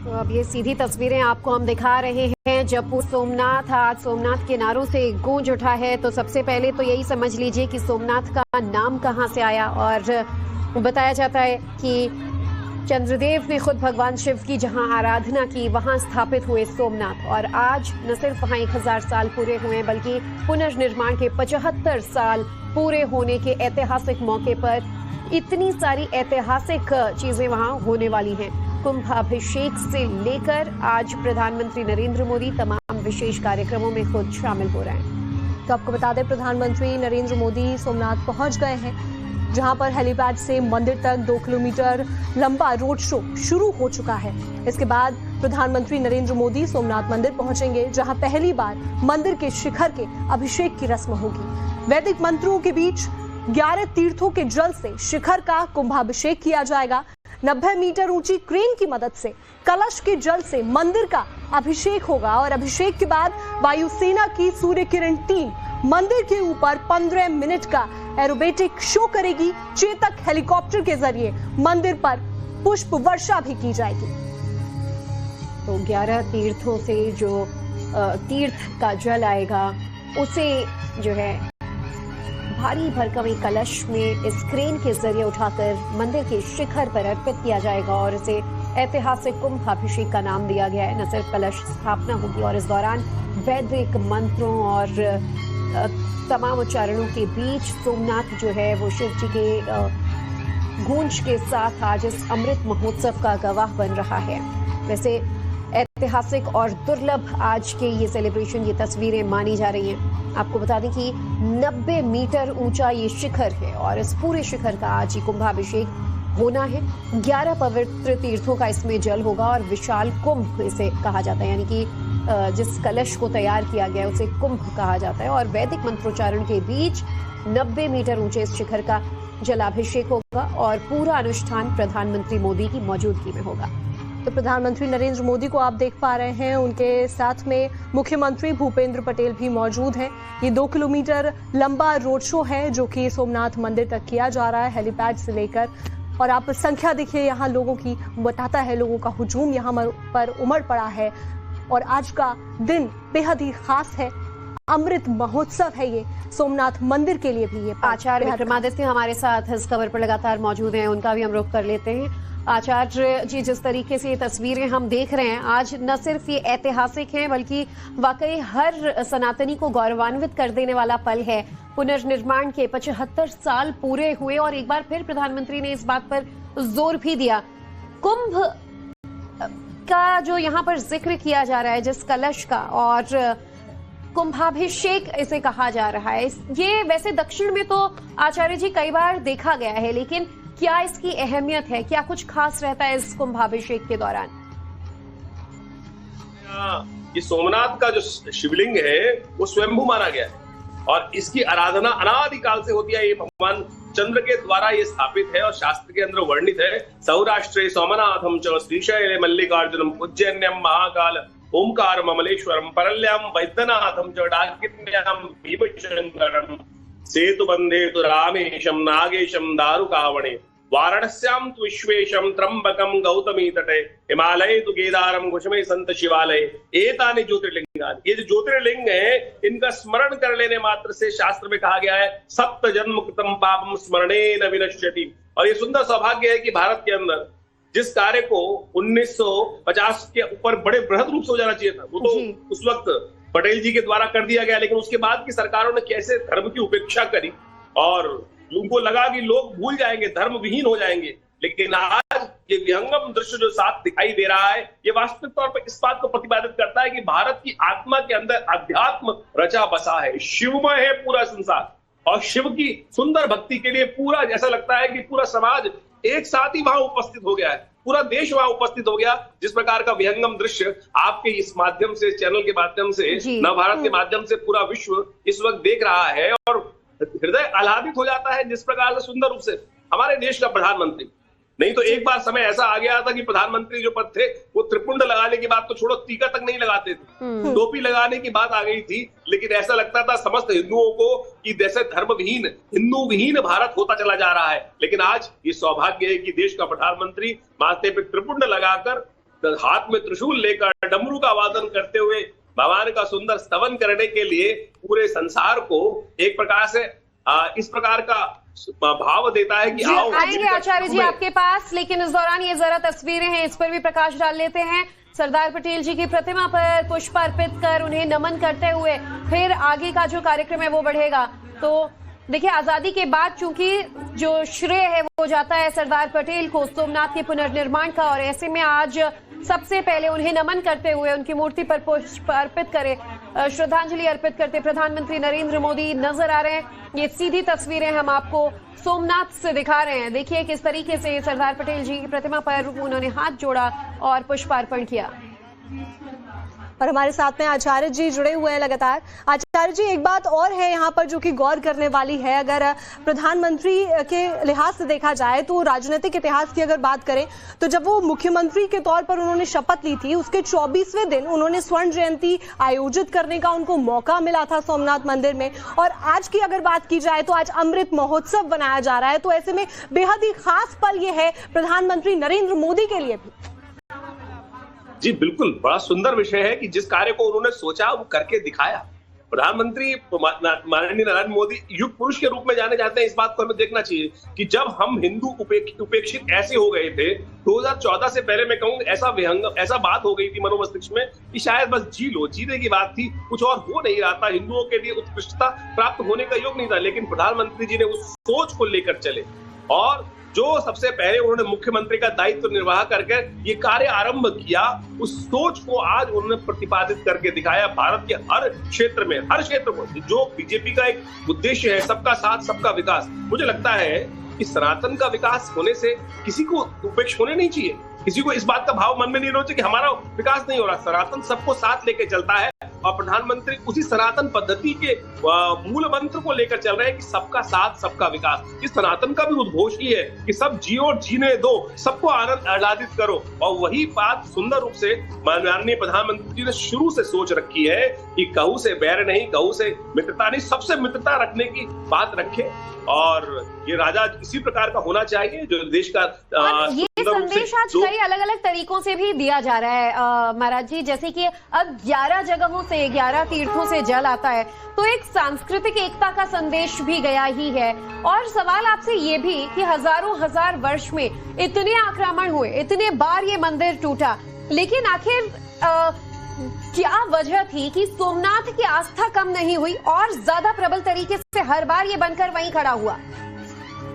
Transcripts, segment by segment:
तो अब ये सीधी तस्वीरें आपको हम दिखा रहे हैं जब सोमनाथ आज सोमनाथ किनारों से गूंज उठा है। तो सबसे पहले तो यही समझ लीजिए कि सोमनाथ का नाम कहां से आया। और बताया जाता है कि चंद्रदेव ने खुद भगवान शिव की जहां आराधना की वहां स्थापित हुए सोमनाथ। और आज न सिर्फ वहां 1000 साल पूरे हुए बल्कि पुनर्निर्माण के 75 साल पूरे होने के ऐतिहासिक मौके पर इतनी सारी ऐतिहासिक चीजें वहां होने वाली हैं। कुंभाभिषेक से लेकर आज प्रधानमंत्री नरेंद्र मोदी तमाम विशेष कार्यक्रमों में खुद शामिल हो रहे हैं। तो आपको बता दें, प्रधानमंत्री नरेंद्र मोदी सोमनाथ पहुंच गए हैं, जहां पर हेलीपैड से मंदिर तक 2 किलोमीटर लंबा रोड शो शुरू हो चुका है। इसके बाद प्रधानमंत्री नरेंद्र मोदी सोमनाथ मंदिर पहुंचेंगे, जहां पहली बार मंदिर के शिखर के अभिषेक की रस्म होगी। वैदिक मंत्रों के बीच 11 तीर्थों के जल से शिखर का कुंभाभिषेक किया जाएगा। 90 मीटर ऊंची क्रेन की मदद से कलश के जल से मंदिर का अभिषेक होगा और अभिषेक के बाद वायुसेना की सूर्य किरण टीम मंदिर के ऊपर 15 मिनट का एरोबेटिक शो करेगी। चेतक हेलीकॉप्टर के जरिए मंदिर पर पुष्प वर्षा भी की जाएगी। तो 11 तीर्थों से जो तीर्थ का जल आएगा उसे जो है भारी भरकम एक कलश में इस क्रेन के जरिए उठाकर मंदिर के शिखर पर अर्पित किया जाएगा और इसे ऐतिहासिक कुंभाभिषेक का नाम दिया गया है। न सिर्फ कलश स्थापना होगी और इस दौरान वैदिक मंत्रों और तमाम उच्चारणों के बीच सोमनाथ जो है वो शिव जी के गूंज के साथ आज इस अमृत महोत्सव का गवाह बन रहा है। वैसे ऐतिहासिक और दुर्लभ आज के ये सेलिब्रेशन, ये तस्वीरें मानी जा रही हैं। आपको बता दें कि 90 मीटर ऊंचा ये शिखर है और इस पूरे शिखर का आज ही कुंभाभिषेक होना है। 11 पवित्र तीर्थों का इसमें जल होगा और विशाल कुंभ इसे कहा जाता है, यानी कि जिस कलश को तैयार किया गया है उसे कुंभ कहा जाता है। और वैदिक मंत्रोच्चारण के बीच 90 मीटर ऊंचे इस शिखर का जलाभिषेक होगा और पूरा अनुष्ठान प्रधानमंत्री मोदी की मौजूदगी में होगा। तो प्रधानमंत्री नरेंद्र मोदी को आप देख पा रहे हैं, उनके साथ में मुख्यमंत्री भूपेंद्र पटेल भी मौजूद हैं। ये 2 किलोमीटर लंबा रोड शो है जो कि सोमनाथ मंदिर तक किया जा रहा है हेलीपैड से लेकर। और आप संख्या देखिए यहाँ लोगों की, बताता है लोगों का हुजूम यहाँ पर उमड़ पड़ा है। और आज का दिन बेहद ही खास है, अमृत महोत्सव है ये सोमनाथ मंदिर के लिए भी। ये आचार्य विक्रमादित्य हमारे साथ इस खबर पर लगातार मौजूद हैं, उनका भी हम रुख कर लेते हैं। आचार्य जी, जिस तरीके से ये तस्वीरें हम देख रहे हैं आज न सिर्फ ये ऐतिहासिक है बल्कि वाकई हर सनातनी को गौरवान्वित कर देने वाला पल है। पुनर्निर्माण के 75 साल पूरे हुए और एक बार फिर प्रधानमंत्री ने इस बात पर जोर भी दिया। कुंभ का जो यहाँ पर जिक्र किया जा रहा है जिस कलश का, और कुंभाभिषेक इसे कहा जा रहा है, ये वैसे दक्षिण में तो आचार्य जी कई बार देखा गया है, लेकिन क्या इसकी अहमियत है, क्या कुछ खास रहता है इस कुंभाभिषेक के दौरान? ये सोमनाथ का जो शिवलिंग है वो स्वयंभू माना गया है और इसकी आराधना अनादिकाल से होती है। ये भगवान चंद्र के द्वारा ये स्थापित है और शास्त्र के अंदर वर्णित है। सौराष्ट्रे सोमनाथम च श्रीशैले मल्लिकार्जुनम उज्जैन्यम महाकाल ओमकार ममलेश्वरम परल्याम वैद्यनाथम च डाकिन्याम भीमशंकरम सेतु बंधे तु रामेशम नागेशम दारुकावणे वाराणस्याम तु विश्वेशम त्र्यंबकम गौतमी तटे हिमालय तु केदारम घुषमे संत शिवालय एतानि ज्योतिर्लिंगानि। ये जो ज्योतिर्लिंग है इनका स्मरण कर लेने मात्र से शास्त्र में कहा गया है सप्त जन्म कृतम पापम स्मरणेन विनश्यति। और ये सुंदर सौभाग्य है कि भारत के अंदर जिस कार्य को 1950 के ऊपर बड़े बृहद रूप से हो जाना चाहिए था वो तो उस वक्त पटेल जी के द्वारा कर दिया गया, लेकिन उसके बाद की सरकारों ने कैसे धर्म की उपेक्षा करी और उनको लगा कि लोग भूल जाएंगे, धर्म विहीन हो जाएंगे। लेकिन आज ये विहंगम दृश्य जो साथ दिखाई दे रहा है ये वास्तविक तौर पर इस बात को प्रतिपादित करता है कि भारत की आत्मा के अंदर अध्यात्म रचा बसा है, शिवमय है पूरा संसार। और शिव की सुंदर भक्ति के लिए पूरा जैसा लगता है कि पूरा समाज एक साथ ही वहां उपस्थित हो गया है, पूरा देश वहां उपस्थित हो गया। जिस प्रकार का विहंगम दृश्य आपके इस माध्यम से, चैनल के माध्यम से, नवभारत के माध्यम से पूरा विश्व इस वक्त देख रहा है और हृदय आह्लादित हो जाता है जिस प्रकार से सुंदर रूप से हमारे देश का प्रधानमंत्री। नहीं तो एक बार समय ऐसा आ गया था कि प्रधानमंत्री जो पद थे वो त्रिपुंड लगाने की बात तो छोड़ो, टीका तक नहीं लगाते थे, टोपी लगाने की बात आ गई थी। लेकिन ऐसा लगता था समस्त हिंदुओं को कि जैसे धर्म विहीन, हिंदू विहीन भारत होता चला जा रहा है। लेकिन आज ये सौभाग्य है कि देश का प्रधानमंत्री माथे पे त्रिपुंड लगाकर हाथ में त्रिशूल लेकर डमरू का वादन करते हुए भगवान का सुंदर स्तवन करने के लिए पूरे संसार को एक प्रकार से इस प्रकार का भाव देता है कि आओ आएंगे आचार्य जी आपके पास, लेकिन इस दौरान ये जरा तस्वीरें हैं, इस पर भी प्रकाश डाल लेते हैं। सरदार पटेल जी की प्रतिमा पर पुष्प अर्पित कर उन्हें नमन करते हुए फिर आगे का जो कार्यक्रम है वो बढ़ेगा। तो देखिए, आजादी के बाद चूंकि जो श्रेय है वो जाता है सरदार पटेल को सोमनाथ के पुनर्निर्माण का, और ऐसे में आज सबसे पहले उन्हें नमन करते हुए उनकी मूर्ति पर पुष्प अर्पित करे, श्रद्धांजलि अर्पित करते प्रधानमंत्री नरेंद्र मोदी नजर आ रहे हैं। ये सीधी तस्वीरें हम आपको सोमनाथ से दिखा रहे हैं। देखिए किस तरीके से सरदार पटेल जी की प्रतिमा पर उन्होंने हाथ जोड़ा और पुष्पार्पण किया। और हमारे साथ में आचार्य जी जुड़े हुए हैं लगातार। आचार्य जी, एक बात और है यहाँ पर जो कि गौर करने वाली है, अगर प्रधानमंत्री के लिहाज से देखा जाए तो राजनीतिक इतिहास की अगर बात करें तो जब वो मुख्यमंत्री के तौर पर उन्होंने शपथ ली थी, उसके 24वें दिन उन्होंने स्वर्ण जयंती आयोजित करने का उनको मौका मिला था सोमनाथ मंदिर में। और आज की अगर बात की जाए तो आज अमृत महोत्सव बनाया जा रहा है, तो ऐसे में बेहद ही खास पल ये है प्रधानमंत्री नरेंद्र मोदी के लिए भी। जी बिल्कुल, बड़ा सुंदर विषय है कि जिस कार्य को उन्होंने सोचा वो करके दिखाया। प्रधानमंत्री माननीय नरेंद्र मोदी युग पुरुष के रूप में जाने जाते हैं। इस बात को हमें देखना चाहिए कि जब हम हिंदू उपेक्षित ऐसे हो गए थे 2014 से पहले, मैं कहूँ ऐसा बात हो गई थी मनोमस्तिष्क में कि शायद बस जीने की बात थी, कुछ और हो नहीं रहा था, हिंदुओं के लिए उत्कृष्टता प्राप्त होने का योग नहीं था। लेकिन प्रधानमंत्री जी ने उस सोच को लेकर चले और जो सबसे पहले उन्होंने मुख्यमंत्री का दायित्व निर्वाह करके ये कार्य आरंभ किया, उस सोच को आज उन्होंने प्रतिपादित करके दिखाया। भारत के हर क्षेत्र में, हर क्षेत्र को जो बीजेपी का एक उद्देश्य है, सबका साथ सबका विकास, मुझे लगता है कि सनातन का विकास होने से किसी को उपेक्ष होने नहीं चाहिए, किसी को इस बात का भाव मन में नहीं होना चाहिए कि हमारा विकास नहीं हो रहा। सनातन सबको साथ लेके चलता है और प्रधानमंत्री उसी सनातन पद्धति के मूल मंत्र को लेकर चल रहे हैं कि सबका साथ सबका विकास। इस सनातन का भी उद्घोष ही है कि सब जियो और जीने दो, सबको आनंद आह्लादित करो। और वही बात सुंदर रूप से माननीय प्रधानमंत्री जी ने शुरू से सोच रखी है कि कहू से बैर नहीं, कहू से मित्रता नहीं, सबसे मित्रता रखने की बात रखे। और ये राजा इसी प्रकार का होना चाहिए जो देश का ये संदेश आज कई अलग अलग तरीकों से भी दिया जा रहा है महाराज जी। जैसे कि अब 11 जगहों से 11 तीर्थों से जल आता है, तो एक सांस्कृतिक एकता का संदेश भी गया ही है। और सवाल आपसे ये भी कि हजारों हजार वर्ष में इतने आक्रमण हुए, इतने बार ये मंदिर टूटा, लेकिन आखिर क्या वजह थी कि सोमनाथ की आस्था कम नहीं हुई और ज्यादा प्रबल तरीके से हर बार ये बनकर वहीं खड़ा हुआ?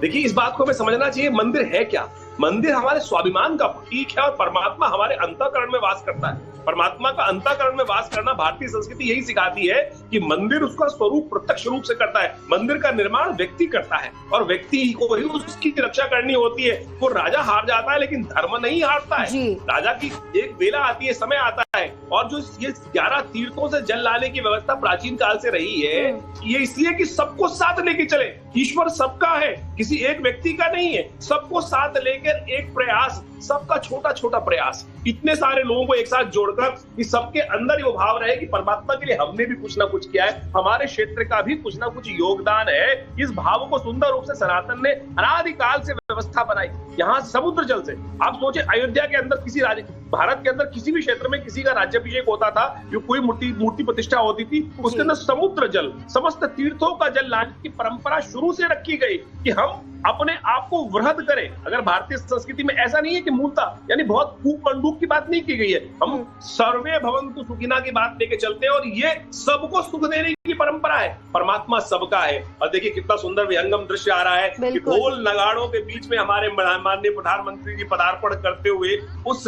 देखिए, इस बात को हमें समझना चाहिए, मंदिर है क्या? मंदिर हमारे स्वाभिमान का प्रतीक है और परमात्मा हमारे अंतःकरण में वास करता है। परमात्मा का अंतःकरण में वास करना भारतीय संस्कृति यही सिखाती है कि मंदिर उसका स्वरूप प्रत्यक्ष रूप से करता है। मंदिर का निर्माण व्यक्ति करता है और व्यक्ति को ही उसकी रक्षा करनी होती है। वो राजा हार जाता है लेकिन धर्म नहीं हारता है। राजा की एक बेला आती है, समय आता है। और जो ये 11 तीर्थों से जल लाने की व्यवस्था प्राचीन काल से रही है, ये इसलिए कि सबको साथ लेके चले। ईश्वर सबका है, किसी एक व्यक्ति का नहीं है। सबको साथ लेकर एक प्रयास, सबका छोटा छोटा प्रयास, इतने सारे लोगों को एक साथ जोड़कर कि सबके अंदर ये भाव रहे कि परमात्मा के लिए हमने भी कुछ ना कुछ किया है, हमारे क्षेत्र का भी कुछ ना कुछ योगदान है। इस भाव को सुंदर रूप से सनातन ने अनादिकाल से व्यवस्था बनाई। यहाँ समुद्र जल से, आप सोचे अयोध्या के अंदर किसी राज्य, भारत के अंदर किसी भी क्षेत्र में किसी का राज्याभिषेक होता था, जो कोई मूर्ति प्रतिष्ठा होती थी, उसके अंदर समुद्र जल, समस्त तीर्थों का जल लाने की परंपरा शुरू से रखी गई कि हम अपने आप को वृहद करें। अगर भारतीय संस्कृति में ऐसा नहीं है कि मूलतः यानी बहुत कूप मंडूक की बात नहीं की गई है, हम सर्वे भवन्तु सुखिना की बात लेके चलते हैं और ये सबको सुख देने की परंपरा है। परमात्मा सबका है। और देखिए कितना सुंदर विहंगम दृश्य आ रहा है कि ढोल नगाड़ों के बीच में हमारे माननीय प्रधानमंत्री जी पदार्पण करते हुए उस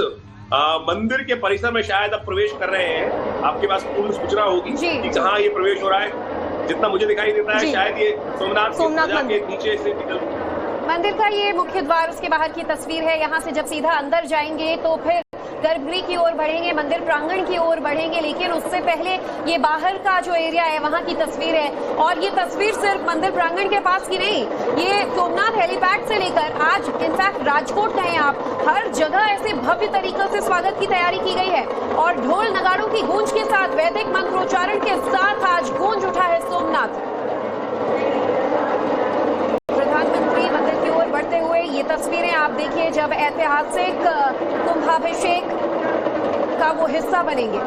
मंदिर के परिसर में शायद अब प्रवेश कर रहे हैं। आपके पास पूर्ण सूचना होगी कि कहाँ ये प्रवेश हो रहा है। जितना मुझे दिखाई देता है शायद ये सोमनाथ के नीचे से निकल मंदिर का ये मुख्य द्वार, उसके बाहर की तस्वीर है। यहाँ से जब सीधा अंदर जाएंगे तो फिर गर्भगृह की ओर बढ़ेंगे, मंदिर प्रांगण की ओर बढ़ेंगे, लेकिन उससे पहले ये बाहर का जो एरिया है वहाँ की तस्वीर है। और ये तस्वीर सिर्फ मंदिर प्रांगण के पास की नहीं, ये सोमनाथ हेलीपैड से लेकर आज इनफैक्ट राजकोट कहें आप, हर जगह ऐसे भव्य तरीके से स्वागत की तैयारी की गई है। और ढोल नगाड़ों की गूंज के साथ, वैदिक मंत्रोच्चारण के साथ आज गूंज उठा है सोमनाथ। प्रधानमंत्री मंदिर की ओर बढ़ते हुए ये तस्वीरें आप देखिए, जब ऐतिहासिक कुंभाभिषेक का वो हिस्सा बनेंगे।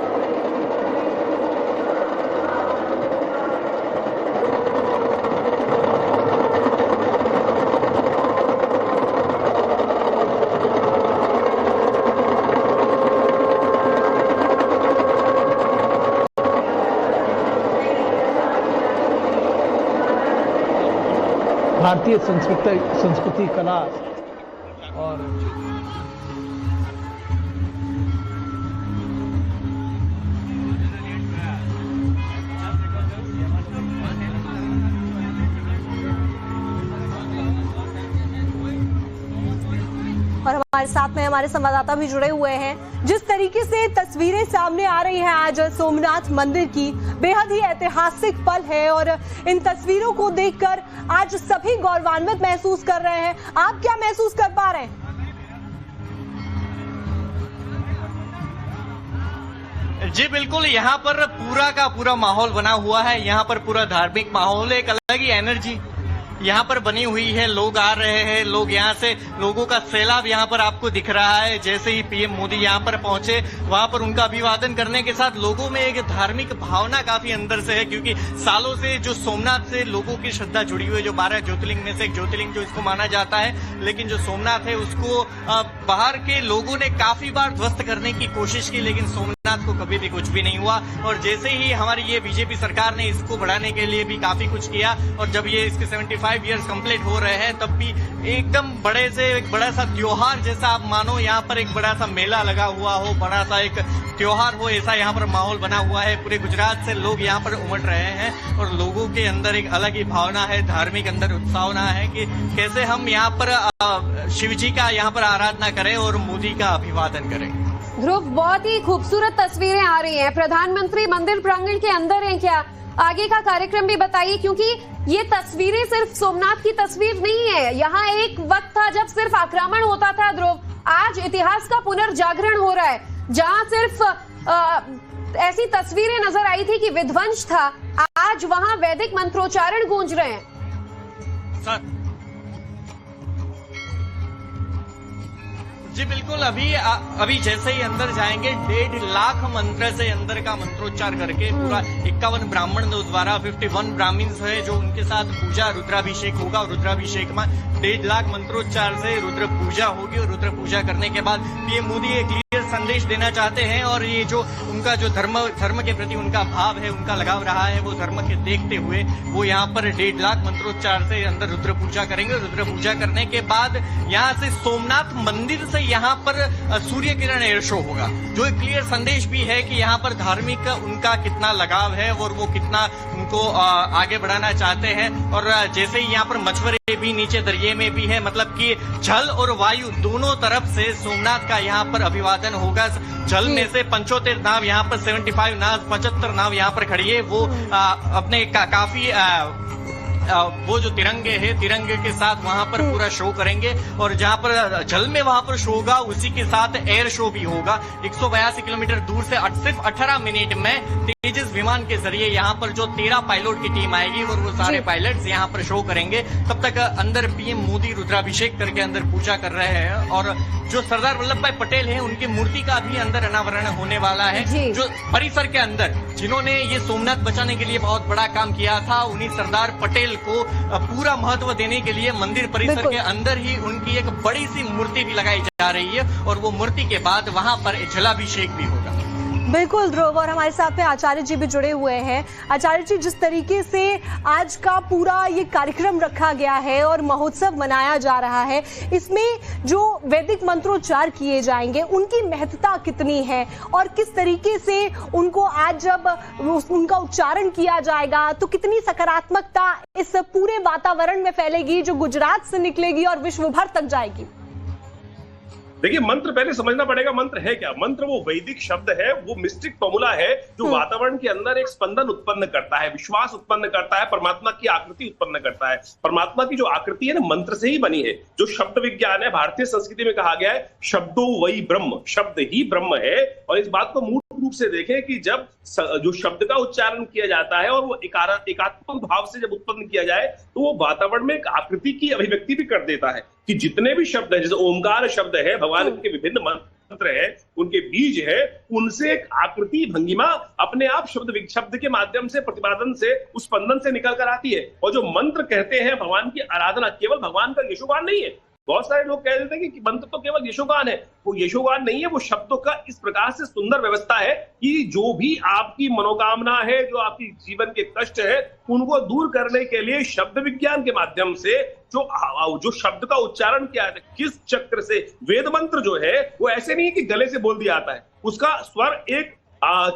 भारतीय संस्कृति कला और हमारे साथ में हमारे संवाददाता भी जुड़े हुए हैं। जिस तरीके से तस्वीरें सामने आ रही हैं आज सोमनाथ मंदिर की, बेहद ही ऐतिहासिक पल है और इन तस्वीरों को देखकर आज सभी गौरवान्वित महसूस कर रहे हैं। आप क्या महसूस कर पा रहे हैं? जी बिल्कुल, यहाँ पर पूरा का पूरा माहौल बना हुआ है। यहाँ पर पूरा धार्मिक माहौल, एक अलग ही एनर्जी यहाँ पर बनी हुई है। लोग आ रहे हैं, लोग यहाँ से, लोगों का सैलाब यहाँ पर आपको दिख रहा है। जैसे ही पीएम मोदी यहाँ पर पहुंचे, वहां पर उनका अभिवादन करने के साथ लोगों में एक धार्मिक भावना काफी अंदर से है, क्योंकि सालों से जो सोमनाथ से लोगों की श्रद्धा जुड़ी हुई है, जो 12 ज्योतिर्लिंग में से एक ज्योतिर्लिंग जो इसको माना जाता है, लेकिन जो सोमनाथ है उसको बाहर के लोगों ने काफी बार ध्वस्त करने की कोशिश की, लेकिन सोमनाथ को कभी भी कुछ भी नहीं हुआ। और जैसे ही हमारी ये बीजेपी सरकार ने इसको बढ़ाने के लिए भी काफी कुछ किया, और जब ये इसके 75 ईयर्स कंप्लीट हो रहे हैं, तब भी एकदम बड़े से एक बड़ा सा त्योहार जैसा आप मानो, यहाँ पर एक बड़ा सा मेला लगा हुआ हो, बड़ा सा एक त्योहार हो, ऐसा यहाँ पर माहौल बना हुआ है। पूरे गुजरात से लोग यहाँ पर उमड़ रहे हैं और लोगों के अंदर एक अलग ही भावना है, धार्मिक अंदर उत्साहना है कि कैसे हम यहाँ पर शिव जी का यहाँ पर आराधना करें और मोदी का अभिवादन करें। ध्रुव, बहुत ही खूबसूरत तस्वीरें आ रही हैं। प्रधानमंत्री मंदिर प्रांगण के अंदर हैं क्या? आगे का कार्यक्रम भी बताइए, क्योंकि ये तस्वीरें सिर्फ सोमनाथ की तस्वीर नहीं है। यहाँ एक वक्त था जब सिर्फ आक्रमण होता था ध्रुव, आज इतिहास का पुनर्जागरण हो रहा है। जहाँ सिर्फ ऐसी तस्वीरें नजर आई थी कि विध्वंस था, आज वहाँ वैदिक मंत्रोच्चारण गूंज रहे हैं। जी बिल्कुल, अभी जैसे ही अंदर जाएंगे 1.5 लाख मंत्र से अंदर का मंत्रोच्चार करके पूरा 51 ब्राह्मण द्वारा 51 ब्राह्मण्स है जो उनके साथ पूजा रुद्राभिषेक होगा, और रुद्राभिषेक में 1.5 लाख मंत्रोच्चार से रुद्र पूजा होगी। और रुद्र पूजा करने के बाद पीएम मोदी एक क्लियर संदेश देना चाहते हैं, और ये जो उनका जो धर्म के प्रति उनका भाव है, उनका लगाव रहा है, वो धर्म के देखते हुए वो यहाँ पर 1.5 लाख मंत्रोच्चार से अंदर रुद्र पूजा करेंगे। रुद्र पूजा करने के बाद यहाँ से सोमनाथ मंदिर से यहाँ पर सूर्य किरण एयर शो होगा, जो एक क्लियर संदेश भी है कि यहाँ पर धार्मिक उनका कितना लगाव है और वो कितना उनको आगे बढ़ाना चाहते हैं। और जैसे ही यहाँ पर मछुआरे भी नीचे दरिये में भी है, मतलब कि जल और वायु दोनों तरफ से सोमनाथ का यहाँ पर अभिवादन होगा। जल में से 75 नाव यहाँ पर 75 नाव 75 नाव यहाँ पर खड़ी है, वो अपने काफी वो जो तिरंगे है, तिरंगे के साथ वहां पर पूरा शो करेंगे। और जहां पर जल में वहां पर शो होगा, उसी के साथ एयर शो भी होगा। 182 किलोमीटर दूर से सिर्फ 18 मिनट में तेजस विमान के जरिए यहाँ पर जो 13 पायलट की टीम आएगी और वो सारे पायलट्स यहाँ पर शो करेंगे। तब तक अंदर पीएम मोदी रुद्राभिषेक करके अंदर पूजा कर रहे हैं, और जो सरदार वल्लभ भाई पटेल है उनकी मूर्ति का भी अंदर अनावरण होने वाला है। जो परिसर के अंदर जिन्होंने ये सोमनाथ बचाने के लिए बहुत बड़ा काम किया था, उन्हीं सरदार पटेल को पूरा महत्व देने के लिए मंदिर परिसर के अंदर ही उनकी एक बड़ी सी मूर्ति भी लगाई जा रही है, और वो मूर्ति के बाद वहां पर जलाभिषेक भी होगा। बिल्कुल ध्रुव, और हमारे साथ में आचार्य जी भी जुड़े हुए हैं। आचार्य जी, जिस तरीके से आज का पूरा ये कार्यक्रम रखा गया है और महोत्सव मनाया जा रहा है, इसमें जो वैदिक मंत्रोच्चार किए जाएंगे उनकी महत्ता कितनी है, और किस तरीके से उनको आज जब उनका उच्चारण किया जाएगा तो कितनी सकारात्मकता इस पूरे वातावरण में फैलेगी जो गुजरात से निकलेगी और विश्व भर तक जाएगी? देखिए, मंत्र पहले समझना पड़ेगा, मंत्र है क्या? मंत्र वो वैदिक शब्द है, वो मिस्टिक फॉर्मूला है जो वातावरण के अंदर एक स्पंदन उत्पन्न करता है, विश्वास उत्पन्न करता है, परमात्मा की आकृति उत्पन्न करता है। परमात्मा की जो आकृति है ना, मंत्र से ही बनी है। जो शब्द विज्ञान है, भारतीय संस्कृति में कहा गया है शब्दो वही ब्रह्म, शब्द ही ब्रह्म है। और इस बात को मूल रूप से देखें कि जब जो शब्द का उच्चारण किया जाता है और वो एकात्मक भाव से जब उत्पन्न किया जाए, तो वो वातावरण में एक आकृति की अभिव्यक्ति भी कर देता है। कि जितने भी शब्द है, जैसे ओमकार शब्द है, भगवान के विभिन्न मंत्र है, उनके बीज है, उनसे एक आकृति भंगिमा अपने आप शब्द के माध्यम से, प्रतिपादन से, उस स्पंदन से निकल कर आती है। और जो मंत्र कहते हैं भगवान की आराधना, केवल भगवान का यशोगान नहीं है। बहुत सारे लोग कह देते हैं कि मंत्र तो केवल यशोगान है, वो यशोगान नहीं है, वो शब्दों का इस प्रकार से सुंदर व्यवस्था है कि जो भी आपकी मनोकामना है, जो आपकी जीवन के कष्ट है, उनको दूर करने के लिए शब्द विज्ञान के माध्यम से जो शब्द का उच्चारण किया है, किस चक्र से, वेद मंत्र जो है वो ऐसे नहीं है कि गले से बोल दिया जाता है, उसका स्वर एक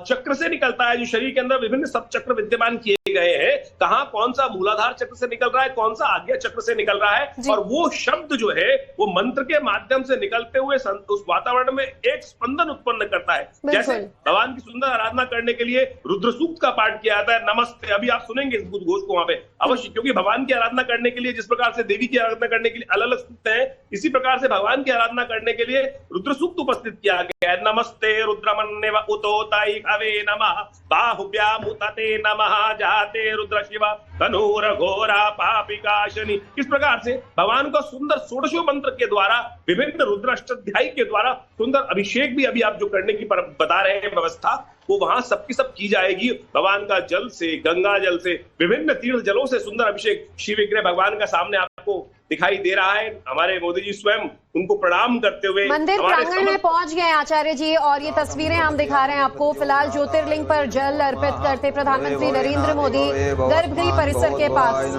चक्र से निकलता है। जो शरीर के अंदर विभिन्न सब चक्र विद्यमान किए गए हैं, कहां कौन सा मूलाधार चक्र से निकल रहा है, कौन सा आज्ञा चक्र से निकल रहा है, और वो शब्द जो है वो मंत्र के माध्यम से निकलते हुए उस वातावरण में एक स्पंदन उत्पन्न करता है। जैसे भगवान की सुंदर आराधना करने के लिए रुद्र सूक्त का पाठ किया जाता है, नमस्ते, अभी आप सुनेंगे इस घोष को वहां पे अवश्य, क्योंकि भगवान की आराधना करने के लिए जिस प्रकार से देवी की आराधना करने के लिए अलग अलग सूक्त है, इसी प्रकार से भगवान की आराधना करने के लिए रुद्र सूक्त उपस्थित किया गया है। नमस्ते रुद्रमन्य उतोताई हवे नमः, बाहुभ्याम उतते नमः, जाते रुद्र शिवा तनूर घोरा पापिकाशनि। इस प्रकार से भगवान का सुंदर षोडशो मंत्र के द्वारा, विभिन्न रुद्राष्टाध्यायी के द्वारा सुंदर अभिषेक भी अभी आप जो करने की बता रहे हैं व्यवस्था, वो वहां सबकी सब की जाएगी। भगवान का जल से, गंगा जल से, विभिन्न तीर्थ जलों से सुंदर अभिषेक शिव विग्रह भगवान का सामने आपको दिखाई दे रहा है। हमारे मोदी जी स्वयं उनको प्रणाम करते हुए मंदिर प्रांगण में पहुंच गए आचार्य जी, और ये तस्वीरें हम दिखा रहे हैं आपको। फिलहाल ज्योतिर्लिंग पर जल अर्पित करते प्रधानमंत्री नरेंद्र मोदी गर्भगृह परिसर के पास।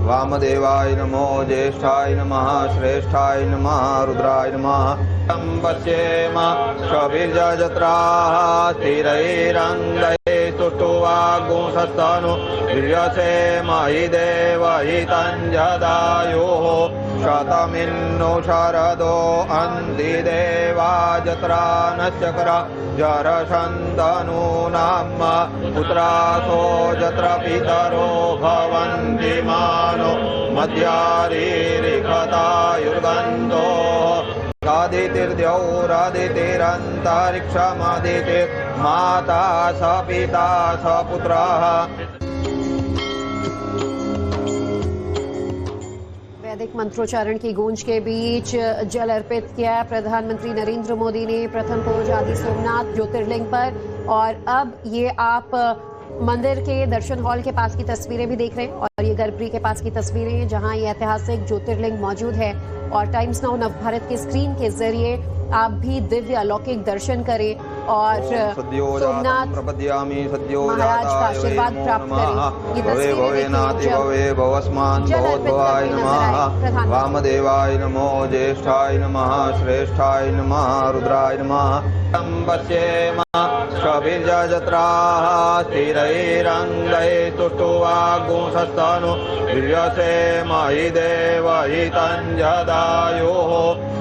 वामदेवाय नमो, ज्येष्ठाय नमः, श्रेष्ठाय नमः, रुद्राय नमः। पश्येम शभिर्जत्राः स्थिरैरङ्गैः सुष्ठुवागुंसस्तनु वीर्यसे महि देवहि तञ्जदायुः शतमिन्नो शरदो अन्ति देवा जत्रा नश्चक्र जरशन्तनु नाम पुत्रासो जत्र पितरो भवन्ति मानो मध्यारीरिखतायुर्गन्धो रादितिर्द्यौरादितिरन्तरिक्षमादितिर् माता स पिता स पुत्रः। वैदिक मंत्रोच्चारण की गूंज के बीच जल अर्पित किया प्रधानमंत्री नरेंद्र मोदी ने प्रथम पोज आदि सोमनाथ ज्योतिर्लिंग पर। और अब ये आप मंदिर के दर्शन हॉल के पास की तस्वीरें भी देख रहे हैं, और ये गर्भगृह के पास की तस्वीरें हैं जहां ये ऐतिहासिक ज्योतिर्लिंग मौजूद है। और टाइम्स नाउ नवभारत के स्क्रीन के जरिए आप भी दिव्य अलौकिक दर्शन करें और सोमनाथ महाराज का आशीर्वाद प्राप्त करें। ये तस्वीरें वामदेवाय नमो, ज्येष्ठाय नमः, श्रेष्ठाय नमः, रुद्राय नमः। पश्येम शभिर्जत्राः स्थिरैरङ्गैः सुष्ठुवागुंसस्तनु वीर्यसे महि देवहि तञ्जदायुः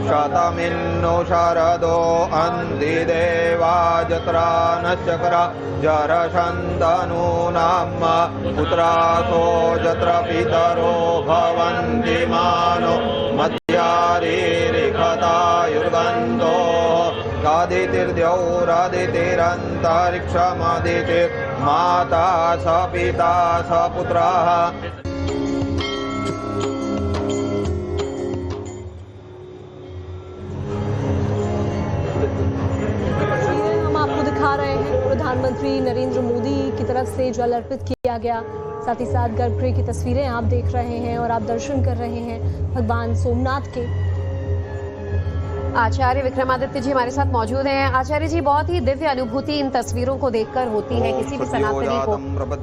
शतमिन्नो शरदो अन्ति देवा जत्रा नश्चक्र जरशन्तनु नाम पुत्रासो जत्र पितरो भवन्ति मानो मध्यारीरिखतायुर्गन्धो रादितिर्द्यौरादितिरन्तरिक्षमादितिर् माता स पिता स पुत्रः। दिखा रहे हैं प्रधानमंत्री नरेंद्र मोदी की तरफ से जल अर्पित किया गया, साथ ही साथ गर्भगृह की तस्वीरें आप देख रहे हैं और आप दर्शन कर रहे हैं भगवान सोमनाथ के। आचार्य विक्रमादित्य जी हमारे साथ मौजूद हैं। आचार्य जी, बहुत ही दिव्य अनुभूति इन तस्वीरों को देखकर होती है किसी भी सनातनी को।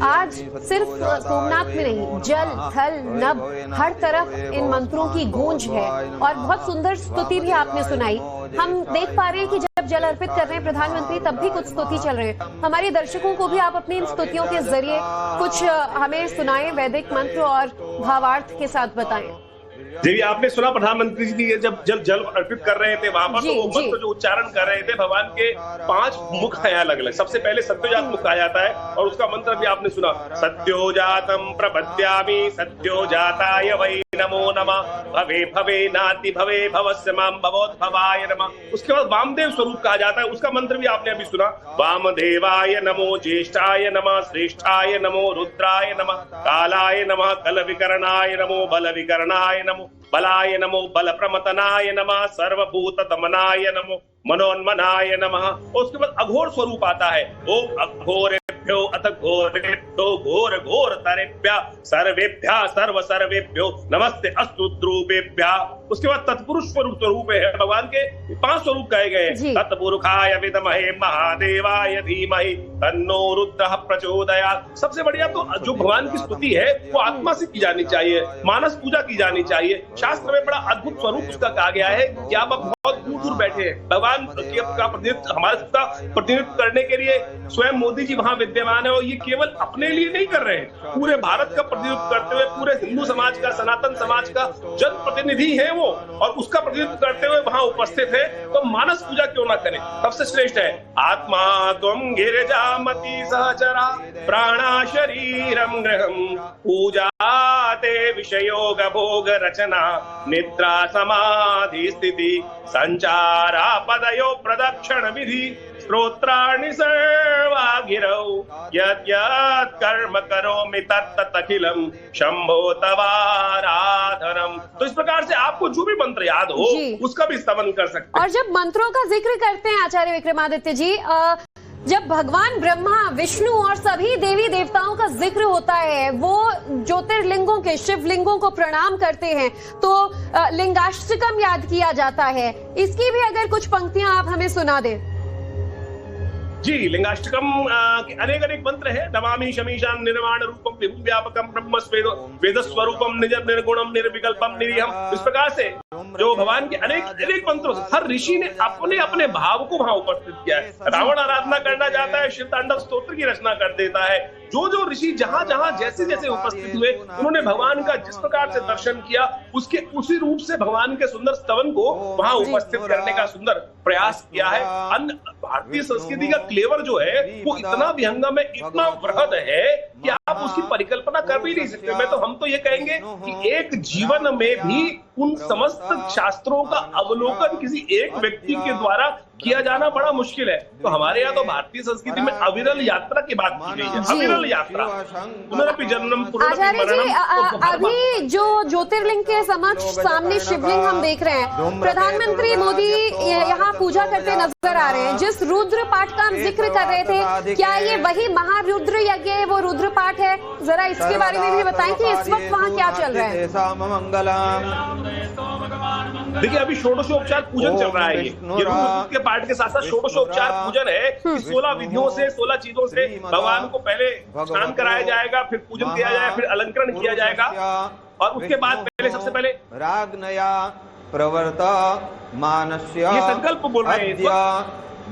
आज सिर्फ सोमनाथ में नहीं, जल थल नभ हर तरफ इन मंत्रों की गूंज है, और बहुत सुंदर स्तुति भी आपने सुनाई। हम देख पा रहे हैं कि जब जल अर्पित कर रहे हैं प्रधानमंत्री, तब भी कुछ स्तुति चल रहे हैं। हमारे दर्शकों को भी आप अपनी इन स्तुतियों के जरिए कुछ हमें सुनाएं, वैदिक मंत्र और भावार्थ के साथ बताएं। जी, आपने सुना प्रधानमंत्री जी जब जल अर्पित कर रहे थे वहां पर, तो वो मंत्र जो उच्चारण कर रहे थे, भगवान के 5 मुख हैं अलग अलग। सबसे पहले सत्योजात मुख कहा जाता है, और उसका मंत्र भी आपने सुना, सत्योजातम प्रपद्यामि सत्योजाताय वै नमो नमः, भवे भवे नाति भवे भवस्य मां भवोद्भवाय नमः। उसके बाद वामदेव स्वरूप कहा जाता है, उसका मंत्र भी आपने अभी सुना, वामदेवाय नमो, ज्येष्ठाय नमः, श्रेष्ठाय नमो, रुद्राय नमः, कालाय नमः, कल विकरणाय नमो, बल विकरणाय नमो, बलाय नमो, बल प्रमतनाय नमः, सर्वभूत दमनाय नमो, मनोन्मनाय नमः। उसके बाद अघोर स्वरूप आता है, ओम अघोरेभ्यो अथ घोरेभ्यो घोर घोर तरेभ्य सर्वेभ्य सर्व सर्वेभ्यो नमस्ते अस्तु द्रुवेभ्य। उसके बाद तत्पुरुष स्वरूप है, भगवान के 5 स्वरूप कहे गए हैं। तत्पुरुषाय विद्महे महादेवाय धीमहि तन्नो रुद्रः प्रचोदयात्। सबसे बढ़िया तो जो भगवान की स्तुति है वो आत्मा से की जानी चाहिए, मानस पूजा की जानी चाहिए। शास्त्र में बड़ा अद्भुत स्वरूप उसका कहा गया है कि आप बहुत दूर दूर बैठे हैं, भगवान का प्रतिनिधित्व हमारे सबका प्रतिनिधित्व करने के लिए स्वयं मोदी जी वहां विद्यमान है। और ये केवल अपने लिए नहीं कर रहे हैं, पूरे भारत का प्रतिनिधित्व करते हुए पूरे हिंदू समाज का, सनातन समाज का जन प्रतिनिधि है वो, और उसका प्रतिनिधित्व करते हुए वहां उपस्थित है। तो मानस पूजा क्यों ना करें, सबसे श्रेष्ठ है। आत्मा त्वं गिरिजामति सहचरा प्राणा शरीरम गृहम पूजा ते विषयोग भोग रचना निद्रा समाधि स्थिति संचारा पदयो प्रदक्षिण विधि स्तोत्राणि सर्वा गिरौ यत् यत् कर्म करोमि तत्तत् अखिलम् शंभो तवाराधनम्। तो इस प्रकार से आपको जो भी मंत्र याद हो उसका भी स्तवन कर सकते हैं। और जब मंत्रों का जिक्र करते हैं आचार्य विक्रमादित्य जी, जब भगवान ब्रह्मा, विष्णु और सभी देवी देवताओं का जिक्र होता है, वो ज्योतिर्लिंगों के, शिवलिंगों को प्रणाम करते हैं, तो लिंगाष्टकम याद किया जाता है। इसकी भी अगर कुछ पंक्तियां आप हमें सुना दें। जी, लिंगाष्टकम के अनेक अनेक मंत्र है। नमामि शमीशान निर्वाण रूपम विभुम व्यापकम ब्रह्म वेद स्वरूपम निज निर्गुणम निर्विकल्पम निरीहम। इस प्रकार से जो भगवान के अनेक अनेक मंत्रों, हर ऋषि ने अपने अपने भाव को वहां उपस्थित किया है। रावण आराधना करना चाहता है, शिव तांडव स्तोत्र की रचना कर देता है। जो जो ऋषि जहां जहां जैसे जैसे उपस्थित हुए, उन्होंने भगवान का जिस प्रकार से दर्शन किया, उसके उसी रूप से भगवान के सुंदर स्तवन को वहां उपस्थित करने का सुंदर प्रयास किया है। अन्य भारतीय संस्कृति का फ्लेवर जो है वो इतना विहंगम है, इतना वृहद है कि आप उसकी परिकल्पना कर भी नहीं सकते। मैं तो हम तो ये कहेंगे कि एक जीवन में भी उन समस्त शास्त्रों का अवलोकन किसी एक व्यक्ति के द्वारा किया जाना बड़ा मुश्किल है। तो हमारे यहाँ तो भारतीय संस्कृति में अविरल यात्रा की बात की गई है, अविरल यात्रा। पुनरपि जन्मम पुनरपि मरणम। अभी जो ज्योतिर्लिंग के समक्ष सामने शिवलिंग हम देख रहे हैं, प्रधानमंत्री मोदी यहाँ पूजा करते नजर आ रहे हैं। जिस रुद्र पाठ का हम जिक्र कर रहे थे, क्या ये वही महारुद्र यज्ञ है, वो रुद्र पाठ है? जरा इसके बारे में भी बताएं कि इस वक्त वहाँ क्या चल रहा है। देखिए, अभी षोडशोपचार पूजन चल रहा है। ये रुद्र के पाठ के साथ साथ षोडशोपचार पूजन है कि 16 विधियों से, 16 चीजों से भगवान को पहले स्नान कराया जाएगा, फिर पूजन किया जाएगा, फिर अलंकरण किया जाएगा, और उसके बाद पहले सबसे पहले राग्नया प्रवर्त मानस्य ये संकल्प बोल रहे हैं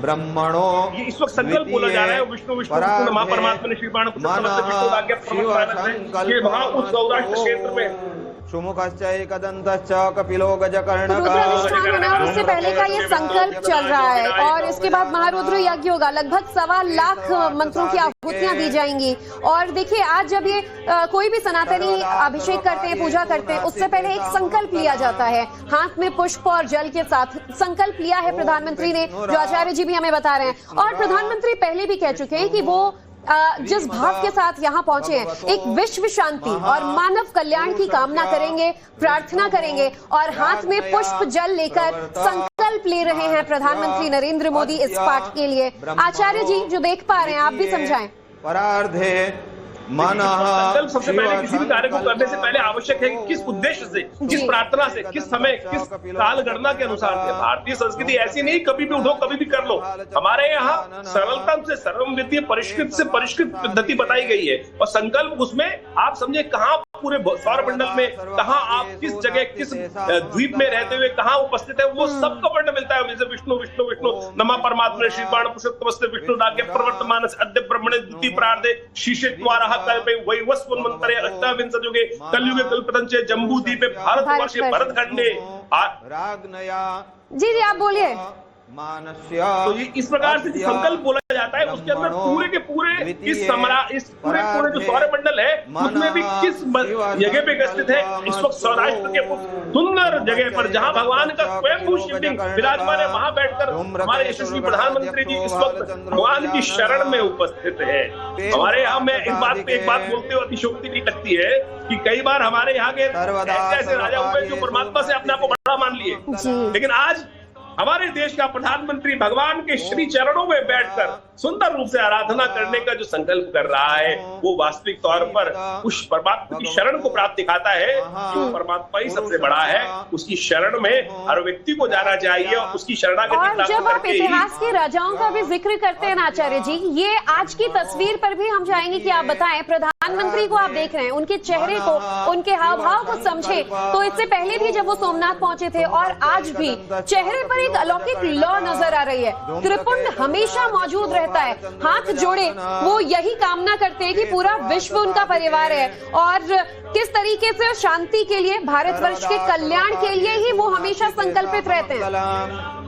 ब्रह्मणो। ये इस वक्त संकल्प बोला जा रहा है। विष्णु विष्णु महापरमात्मा ने श्री बाण उस सौराष्ट्र क्षेत्र में सुमुखश्चैकदन्तश्च कपिलो गजकर्णकः। रुद्राभिषेक और उससे पहले का ये संकल्प चल रहा है, और इसके बाद महारुद्र यज्ञ होगा। लगभग 1.25 लाख मंत्रों की आहुतियां दी जाएंगी। और देखिए, आज जब ये कोई भी सनातनी अभिषेक करते हैं, पूजा करते हैं, उससे पहले एक संकल्प लिया जाता है। हाथ में पुष्प और जल के साथ संकल्प लिया है प्रधानमंत्री ने, जो आचार्य जी भी हमें बता रहे हैं। और प्रधानमंत्री पहले भी कह चुके हैं कि वो जिस भाव के साथ यहाँ पहुंचे हैं, एक विश्व शांति और मानव कल्याण की कामना करेंगे, प्रार्थना करेंगे, और हाथ में पुष्प जल लेकर संकल्प ले रहे हैं प्रधानमंत्री नरेंद्र मोदी इस पाठ के लिए। आचार्य जी जो देख पा रहे हैं, आप भी समझाएं। परार्धे संकल्प सबसे पहले किसी भी कार्य को करने से पहले आवश्यक है कि किस उद्देश्य से, किस प्रार्थना से, किस समय, किस काल गणना के अनुसार से। भारतीय संस्कृति ऐसी नहीं कभी भी उठो कभी भी कर लो। हमारे यहाँ सरलतम से सर्वविधीय, परिष्कृत से परिष्कृत पद्धति बताई गई है। और संकल्प उसमें आप समझे कहाँ पूरे सौर मंडल में, कहाँ आप किस जगह, किस द्वीप में रहते हुए कहाँ उपस्थित है, वो सबका वर्ण मिलता है। जैसे विष्णु विष्णु विष्णु नमः परमात्मा श्री बाण पुरुषोत्तमस्ते विष्णु नाग्य प्रवर्तमानस्य अद्य ब्रह्मणे द्वितीय प्रार्धे शीर्षद्वारा कल्पे वैवस्वन्मन्तरे अष्टाविंशति युगे कलयुगे कल्पतंचे जम्बूद्वीपे भारतवर्षे भरतखंडे। जी आप बोलिए। तो ये इस प्रकार से संकल्प बोला जाता है, उसके अंदर पूरे के पूरे इस पूरे जो सौर मंडल है उसमें भी किस जगह पे स्थित है। इस वक्त सौराष्ट्र के उस सुंदर जगह पर जहां भगवान का स्वयंभू शिवलिंग विराजमान है, वहां बैठकर हमारे यशस्वी प्रधानमंत्री जी इस वक्त भगवान की शरण में उपस्थित है। हमारे यहाँ में इस बात पे एक बात बोलते हुए अतिशोक्ति नहीं लगती है कि कई बार हमारे यहाँ के ऐसे राजा हुए जो परमात्मा से अपने आप को बड़ा मान लिए, लेकिन आज हमारे देश का प्रधानमंत्री भगवान के श्री चरणों में बैठकर सुंदर रूप से आराधना करने का जो संकल्प कर रहा है, वो वास्तविक तौर पर उस परमात्मा की शरण को प्राप्त दिखाता है कि परमात्मा ही सबसे बड़ा है। उसकी शरण में हर व्यक्ति को जाना चाहिए और उसकी शरणागति और प्राप्त जब आप करके ही इतिहास के राजाओं का भी जिक्र करते हैं ना आचार्य जी, ये आज की तस्वीर पर भी हम चाहेंगे कि आप बताएं। प्रधानमंत्री को आप देख रहे हैं, उनके चेहरे को, उनके हाव भाव को समझे तो इससे पहले भी जब वो सोमनाथ पहुंचे थे और आज भी चेहरे पर एक अलौकिक लौ नजर आ रही है। त्रिपुंड हमेशा मौजूद रहता है, हाथ जोड़े वो यही कामना करते हैं कि पूरा विश्व उनका परिवार है और किस तरीके से शांति के लिए, भारतवर्ष के कल्याण के लिए ही वो हमेशा संकल्पित रहते हैं।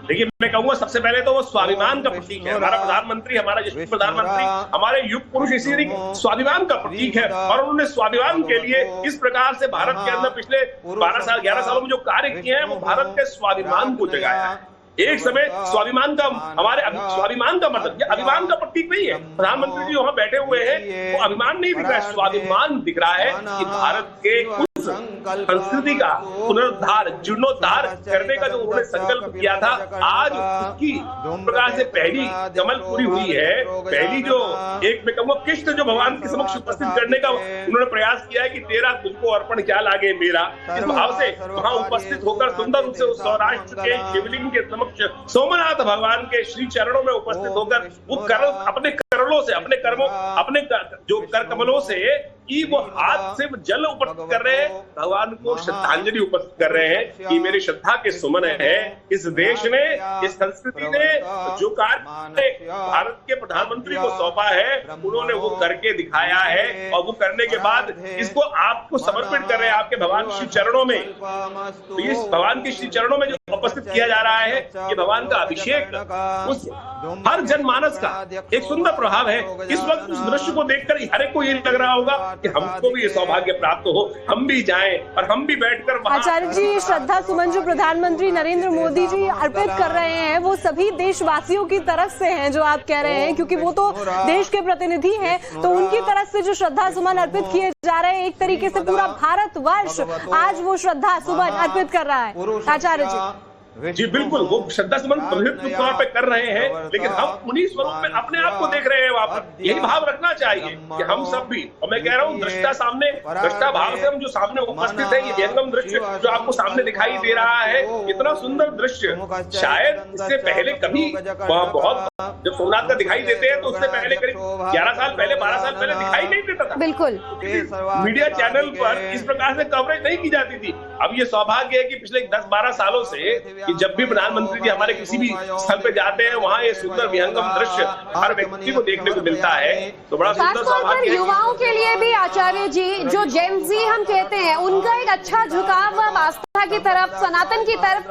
देखिए, मैं कहूंगा सबसे पहले तो वो स्वाभिमान का प्रतीक है। हमारा प्रधानमंत्री, हमारा यशस्वी प्रधानमंत्री, हमारे युग पुरुष इसी स्वाभिमान का प्रतीक है और उन्होंने स्वाभिमान के लिए इस प्रकार से भारत के अंदर पिछले 11 सालों में जो कार्य किए हैं, वो भारत के स्वाभिमान को जगाया है। एक समय स्वाभिमान का, हमारे स्वाभिमान का मतलब ये अभिमान का प्रतीक नहीं है। प्रधानमंत्री जी वहां बैठे हुए हैं, वो अभिमान नहीं दिख रहा है, स्वाभिमान दिख रहा है कि भारत के उस संस्कृति का पुनरुद्धार, जीर्णोद्धार करने का जो उन्होंने संकल्प किया था, आज उसकी प्रकार से पहली कमल पूरी हुई है। पहली जो एक मैं कहूँगा किस्त जो भगवान के समक्ष उपस्थित करने का उन्होंने प्रयास किया है कि तेरा तुझको अर्पण क्या लागे मेरा, इस भाव से वहां उपस्थित होकर सुंदर रूप से उस सौराष्ट्र के शिवलिंग के समक्ष सोमनाथ भगवान के श्री चरणों में उपस्थित होकर वो अपने करोड़ों से, अपने कर्मों, अपने जो कर कमलों से कि वो हाथ से जल उपस्थित कर रहे हैं, भगवान को श्रद्धांजलि उपस्थित कर रहे हैं कि मेरी श्रद्धा के सुमन है। इस देश ने, इस संस्कृति ने जो कार्य भारत के प्रधानमंत्री को सौंपा है, उन्होंने वो करके दिखाया है और वो करने के बाद इसको आपको समर्पित कर रहे हैं आपके भगवान श्री चरणों में। तो इस भगवान के श्री चरणों में जो उपस्थित किया जा रहा है, ये भगवान का अभिषेक उस हर जनमानस का एक सुंदर प्रभाव है। इस वक्त उस दृश्य को देखकर हर एक को ये लग रहा होगा कि हमको भी ये सौभाग्य प्राप्त हो, हम भी जाएं और हम भी बैठकर वहां। आचार्य जी, श्रद्धा सुमन जो प्रधानमंत्री नरेंद्र मोदी जी अर्पित कर रहे हैं, वो सभी देशवासियों की तरफ से हैं जो आप कह रहे हैं, क्योंकि वो तो देश के प्रतिनिधि हैं, तो उनकी तरफ से जो श्रद्धा सुमन अर्पित किए जा रहे हैं, एक तरीके से पूरा भारतवर्ष आज वो श्रद्धा सुमन अर्पित कर रहा है। आचार्य जी बिल्कुल, वो श्रद्धा सुमन प्रभुत्व तौर पे कर रहे हैं, लेकिन हम उन्हीं स्वरूप में अपने आप को देख रहे हैं वहां पर। यही भाव रखना चाहिए कि हम सब भी, और मैं कह रहा हूँ दृष्टा सामने, दृष्टा भाव से हम जो सामने उपस्थित है, ये व्यंगम दृश्य जो आपको सामने दिखाई दे रहा है, इतना सुंदर दृश्य शायद इससे पहले कभी बहुत, जब सोमनाथ का दिखाई देते हैं तो उससे पहले करीब 11 साल पहले, 12 साल पहले दिखाई नहीं देता था। बिल्कुल, मीडिया चैनल पर इस प्रकार से कवरेज नहीं की जाती थी। अब ये सौभाग्य है कि पिछले 10-12 सालों से कि जब भी प्रधानमंत्री जी हमारे किसी भी स्थल पे जाते हैं, वहाँ ये सुंदर विहंगम दृश्य हर व्यक्ति को देखने को मिलता है, तो बड़ा सुंदर सौभाग्य है। युवाओं के लिए भी आचार्य जी, जो जेन ज़ी हम कहते हैं, उनका एक अच्छा झुकाव आस्था की तरफ, सनातन की तरफ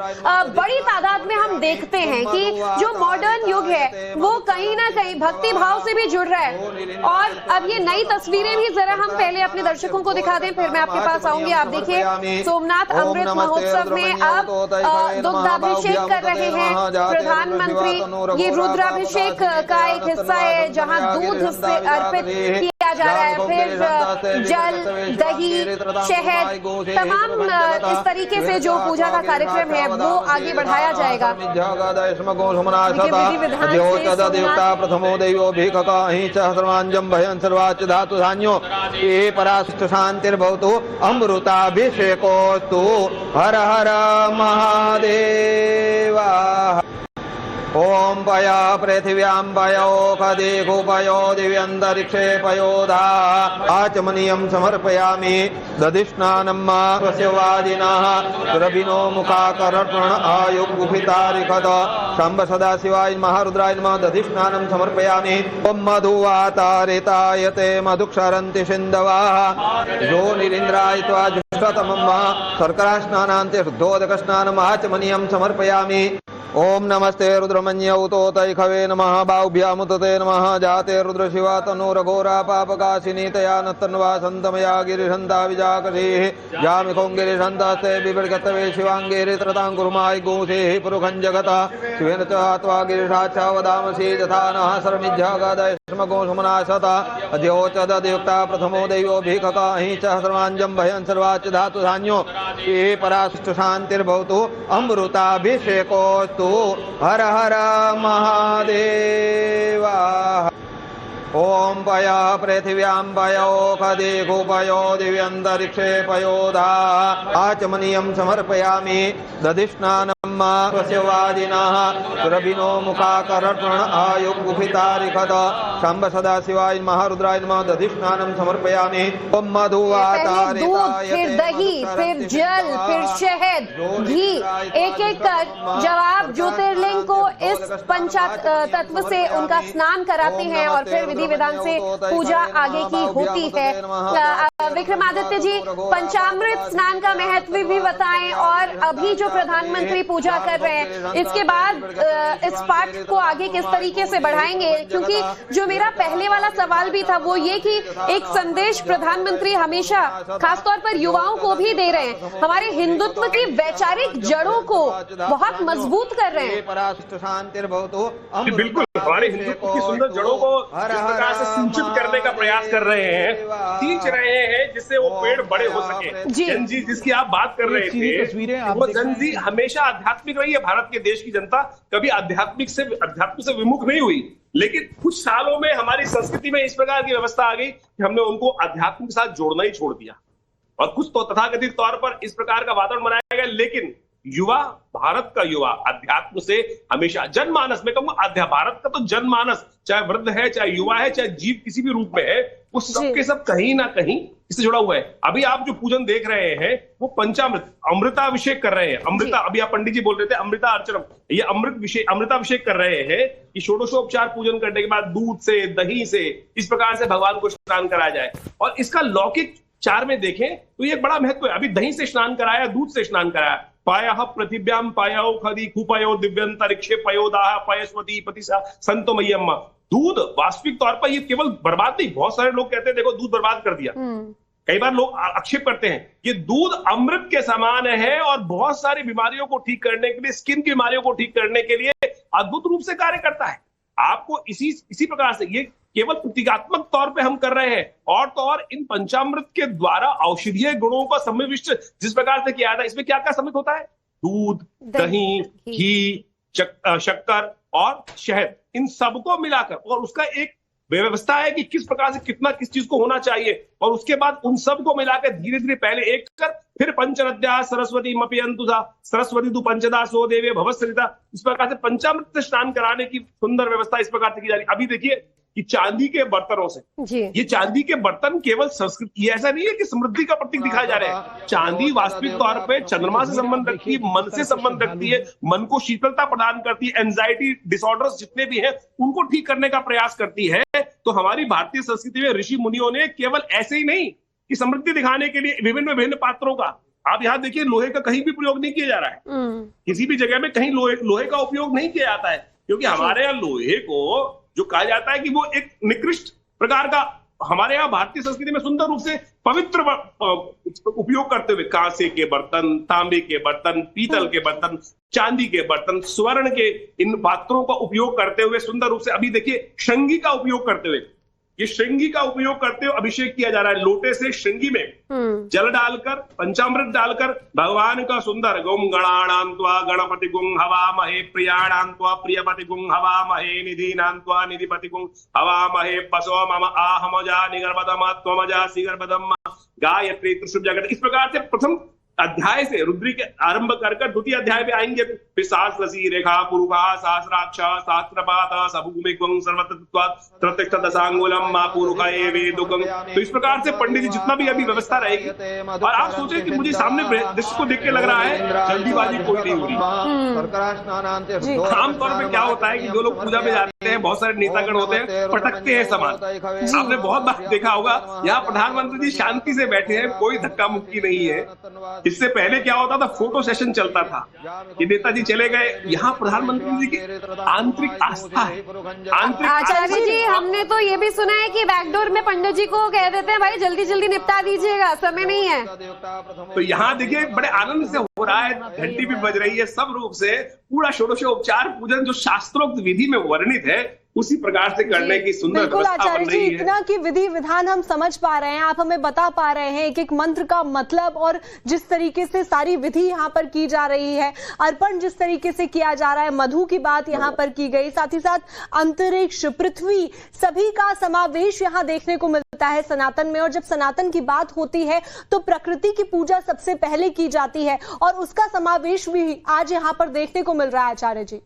बड़ी तादाद में हम देखते हैं कि जो मॉडर्न युग है वो कहीं ना कहीं भक्ति भाव से भी जुड़ रहा है। और अब ये नई तस्वीरें भी जरा हम पहले अपने दर्शकों को दिखा दें, फिर मैं आपके पास आऊंगी। आप देखिए, सोमनाथ अमृत महोत्सव में अब दुग्धाभिषेक कर रहे हैं प्रधानमंत्री। ये रुद्राभिषेक का एक हिस्सा है जहां दूध से अर्पित किया जा रहा है, फिर जल, दही, शहद, तमाम इस तरीके से जो पूजा का कार्यक्रम है वो आगे बढ़ाया जाएगा। देवता प्रथमो दैवो भिखकाहि च सर्वांजं भयं सर्वाच धातु धान्यो ये परास्त शांतिर्भवतु अमृताभिषेकोस्तु। हर हर महादेवा। ओम पया पृथिव्यां पयोखदिगु पयो दिव्यन्तरिक्षे पयोधा आचमनीयं समर्पयामि। दधिस्नानं स्वस्य वादिनः सुरभिनो मुखाकर्षण आयुगुफितारिखत शम्भ सदाशिवाय नमः रुद्राय नमः। दधिस्नानं समर्पयामि। ओम मधुवातारितायते मधुक्षरन्ति सिन्धवः जो निरीन्द्राय त्वा जुष्टतमं शर्करा स्नानान्ते शुद्धोदकस्नानम् आचमनीयं समर्पयामि। ओम नमस्ते रुद्रमन्यौतोतैखवे नमः। बाहुभ्यामुतते नमः। जाते रुद्र शिवा तनुरघोरा पापकाशिनी तया नतन्वा सन्तमया गिरिशन्ता विजाकसेः जामिखों गिरिशन्तास्ते बिभृगतवे शिवाङ्गेरि त्रतां कुर्माय गोसेः पुरुखं जगतः शिवेन च त्वा गिरिशा च वदामसि यथा नः सर्वमिज्झगदयस्मगो सुमनाशत अद्योचदयुक्ता प्रथमो दैवोऽभिककाहि च सर्वाञ्जं भयन् सर्वाच्च धातु धान्यो ये पराशिष्ट शान्तिर्भवतु अमृताभिषेकोऽस्तु हर हर महादेव। ओम पय पृथिव्यां पयो खदेघो पयो दिव्यन्तरिक्षे पयोधा आचमनीयं समर्पयामि दधिस्नानं स्वस्य वादिनः सुरभिनो मुखाकर्षण आयुगुफितारिखद शंभ सदाशिवाय महारुद्राय नमः दधिस्नानं समर्पयामि। ओम मधुवातारिताय दूध, फिर दही, फिर जल, फिर शहद, घी, एक एक कर जब आप ज्योतिर्लिंग को इस पंचा तत्व से उनका स्नान कराते हैं और फिर विधि विधान से पूजा आगे की होती है। विक्रमादित्य जी, पंचामृत स्नान का महत्व भी बताएं और अभी जो प्रधानमंत्री पूजा कर रहे हैं इसके बाद इस पाठ को आगे किस तरीके से बढ़ाएंगे, क्योंकि जो मेरा पहले वाला सवाल भी था वो ये कि एक संदेश प्रधानमंत्री हमेशा खासतौर पर युवाओं को भी दे रहे हैं, हमारे हिंदुत्व की वैचारिक जड़ों को बहुत मजबूत कर रहे हैं। बिल्कुल, हमारे हिंदुत्व की सुंदर जड़ों को जिस प्रकार से सिंचित करने का प्रयास कर रहे हैं, सींच रहे हैं जिससे वो पेड़ बड़े हो सके। जनजी जिसकी आप बात कर रहे थे, वो जनजी हमेशा आध्यात्मिक रही है। भारत के देश की जनता कभी अध्यात्म से विमुख नहीं हुई, लेकिन कुछ सालों में हमारी संस्कृति में इस प्रकार की व्यवस्था आ गई कि हमने उनको अध्यात्म के साथ जोड़ना ही छोड़ दिया और कुछ तो तथाकथित तौर पर इस प्रकार का वातावरण बनाया गया। लेकिन युवा, भारत का युवा अध्यात्म से हमेशा जनमानस में कहूंगा, भारत का तो जनमानस चाहे वृद्ध है, चाहे युवा है, चाहे जीव किसी भी रूप में है, वो सबके सब कहीं ना कहीं इससे जुड़ा हुआ है। अभी आप जो पूजन देख रहे हैं वो पंचामृत अमृताभिषेक कर रहे हैं। अमृता, अभी आप पंडित जी बोल रहे थे अमृता अर्चनम, ये अमृताभिषेक कर रहे हैं कि षोडशोपचार पूजन करने के बाद दूध से, दही से इस प्रकार से भगवान को स्नान कराया जाए। और इसका लौकिक चार में देखें तो ये बड़ा महत्व है। अभी दही से स्नान कराया, दूध से स्नान कराया। पायः पृथिव्यां पयो खदी खुपयो दिव्यंतरिक्षे पयोदाह पयस्वती पतिसा संतो मय्यम्मा। दूध वास्तविक तौर पर ये केवल बर्बाद नहीं, बहुत सारे लोग कहते हैं देखो दूध बर्बाद कर दिया, कई बार लोग आक्षेप करते हैं। ये दूध अमृत के समान है और बहुत सारी बीमारियों को ठीक करने के लिए, स्किन की बीमारियों को ठीक करने के लिए अद्भुत रूप से कार्य करता है। आपको इसी प्रकार से ये केवल प्रतीकात्मक तौर पे हम कर रहे हैं, और तो और इन पंचामृत के द्वारा औषधीय गुणों का समाविष्ट जिस प्रकार से किया जाता है, इसमें क्या क्या सम्मिलित होता है? दूध, दही, घी, शक्कर और शहद, इन सबको मिलाकर, और उसका एक व्यवस्था है कि किस प्रकार से कितना किस चीज को होना चाहिए, और उसके बाद उन सबको मिलाकर धीरे धीरे पहले एक कर, फिर पंचनद्या सरस्वती मपियंतुसा सरस्वती तु पंचदा सो देवे भवसरिता, इस प्रकार से पंचामृत से स्नान कराने की सुंदर व्यवस्था इस प्रकार से की जा रही है। अभी देखिए कि चांदी के बर्तनों से, ये चांदी के बर्तन केवल संस्कृति, ऐसा नहीं है कि समृद्धि का प्रतीक दिखाया जा रहा है। चांदी वास्तविक तौर पे चंद्रमा से संबंध रखती है, मन से संबंध रखती है, मन को शीतलता प्रदान करती है, एंजाइटी डिसऑर्डर्स जितने भी हैं उनको ठीक करने का प्रयास करती है। तो हमारी भारतीय संस्कृति में ऋषि मुनियों ने केवल ऐसे ही नहीं कि समृद्धि दिखाने के लिए विभिन्न पात्रों का, आप यहाँ देखिए लोहे का कहीं भी प्रयोग नहीं किया जा रहा है, किसी भी जगह में कहीं लोहे का उपयोग नहीं किया जाता है, क्योंकि हमारे यहाँ लोहे को जो कहा जाता है कि वो एक निकृष्ट प्रकार का, हमारे यहाँ भारतीय संस्कृति में सुंदर रूप से पवित्र उपयोग करते हुए कांसे के बर्तन, तांबे के बर्तन, पीतल के बर्तन, चांदी के बर्तन, स्वर्ण के इन पात्रों का उपयोग करते हुए सुंदर रूप से, अभी देखिए श्रृंगी का उपयोग करते हुए, ये श्रृंगी का उपयोग करते हुए अभिषेक किया जा रहा है। लोटे से श्रृंगी में जल डालकर, पंचामृत डालकर भगवान का सुंदर गुम गणानां त्वा गणपति गुं हवामहे प्रियाणां त्वा प्रियपति गुं हवामहे निधीनां त्वा निधिपति गुं हवामहे पशो मम आहमजा निगर्भदम त्वमजा सिगर्भदम गायत्री त्रिशुभ जगत। इस प्रकार से प्रथम अध्याय से रुद्री के आरंभ कर द्वितीय अध्याय पे आएंगे, फिर सहस्रसी रेखा पुरुषा सहस्राक्ष सहस्रपात सबभूमिकं सर्वतत्त्वात् प्रतिष्ठित दशांगुलम मा पुरुषा वेदुकं। तो इस प्रकार से पंडित जी जितना भी अभी व्यवस्था रहेगी, और आप सोचें कि मुझे सामने दृश्य को देख के लग रहा है जल्दीबाजी कोई नहीं हो रही। आमतौर पर क्या होता है कि जो लोग पूजा में जाते हैं, बहुत सारे नेतागण होते हैं, पटकते हैं सामान। आपने बहुत बार देखा होगा यहाँ प्रधानमंत्री जी शांति से बैठे हैं, कोई धक्का मुक्की नहीं है, इससे पहले क्या होता था, फोटो सेशन चलता था कि नेताजी चले गए। यहाँ प्रधानमंत्री जी की आंतरिक आस्था है, आंतरिक आचार्य जी, हमने तो ये भी सुना है कि बैकडोर में पंडित जी को कह देते हैं भाई जल्दी जल्दी निपटा दीजिएगा, समय नहीं है। तो यहाँ देखिए बड़े आनंद से हो रहा है, घंटी भी बज रही है, सब रूप से पूरा षोडशोपचार पूजन जो शास्त्रोक्त विधि में वर्णित है उसी प्रकार से करने की सुंदर बिल्कुल व्यवस्था आचार्य बन जी, रही है। इतना कि विधि विधान हम समझ पा रहे हैं, आप हमें बता पा रहे हैं एक एक मंत्र का मतलब, और जिस तरीके से सारी विधि यहाँ पर की जा रही है, अर्पण जिस तरीके से किया जा रहा है, मधु की बात यहाँ पर की गई, साथ ही साथ अंतरिक्ष, पृथ्वी, सभी का समावेश यहाँ देखने को मिलता है सनातन में। और जब सनातन की बात होती है तो प्रकृति की पूजा सबसे पहले की जाती है और उसका समावेश भी आज यहाँ पर देखने को मिल रहा है आचार्य जी।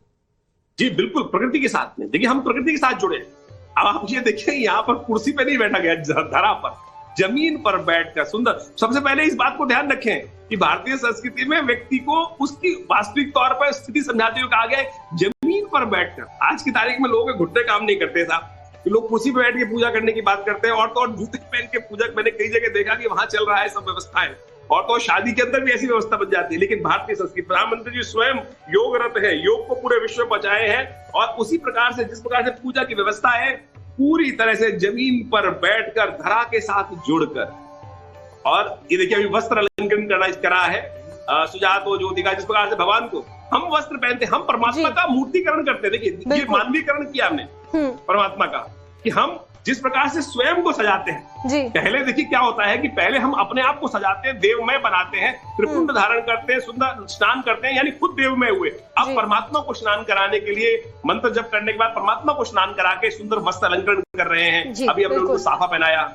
जी बिल्कुल, प्रकृति के साथ में देखिए, हम प्रकृति के साथ जुड़े। अब आप ये देखिए, यहाँ पर कुर्सी पे नहीं बैठा गया, धरा पर, जमीन पर बैठकर सुंदर। सबसे पहले इस बात को ध्यान रखें कि भारतीय संस्कृति में व्यक्ति को उसकी वास्तविक तौर पर स्थिति समझाते हुए कहा गया है जमीन पर बैठकर। आज की तारीख में लोगों के घुटने काम नहीं करते साहब, लोग कुर्सी पे बैठ के पूजा करने की बात करते हैं, और तो और जूते पहन के पूजा। मैंने कई जगह देखा कि वहां चल रहा है सब व्यवस्थाएं, और तो शादी के अंदर भी ऐसी व्यवस्था बन जाती है। लेकिन भारतीय संस्कृति, प्रधानमंत्री जी स्वयं योगरत है, योग को पूरे विश्व में बचाए हैं, और उसी प्रकार से जिस प्रकार से पूजा की व्यवस्था है पूरी तरह से जमीन पर बैठकर धरा के साथ जुड़कर। और ये देखिए अभी वस्त्र अलंकरण करा है सुजातो ज्योतिका, जिस प्रकार से भगवान को हम वस्त्र पहनते, हम परमात्मा का मूर्तिकरण करते हैं। देखिए ये मानवीकरण किया हमने परमात्मा का, कि हम जिस प्रकार से स्वयं को सजाते हैं जी। पहले देखिए क्या होता है कि पहले हम अपने आप को सजाते हैं, देवमय बनाते हैं, त्रिपुंड धारण करते हैं, सुंदर स्नान करते हैं, यानी खुद देवमय हुए। अब परमात्मा को स्नान कराने के लिए मंत्र जप करने के बाद परमात्मा को स्नान करा के सुंदर वस्त्र अलंकरण कर रहे हैं। अभी हमने उनको साफा पहनाया।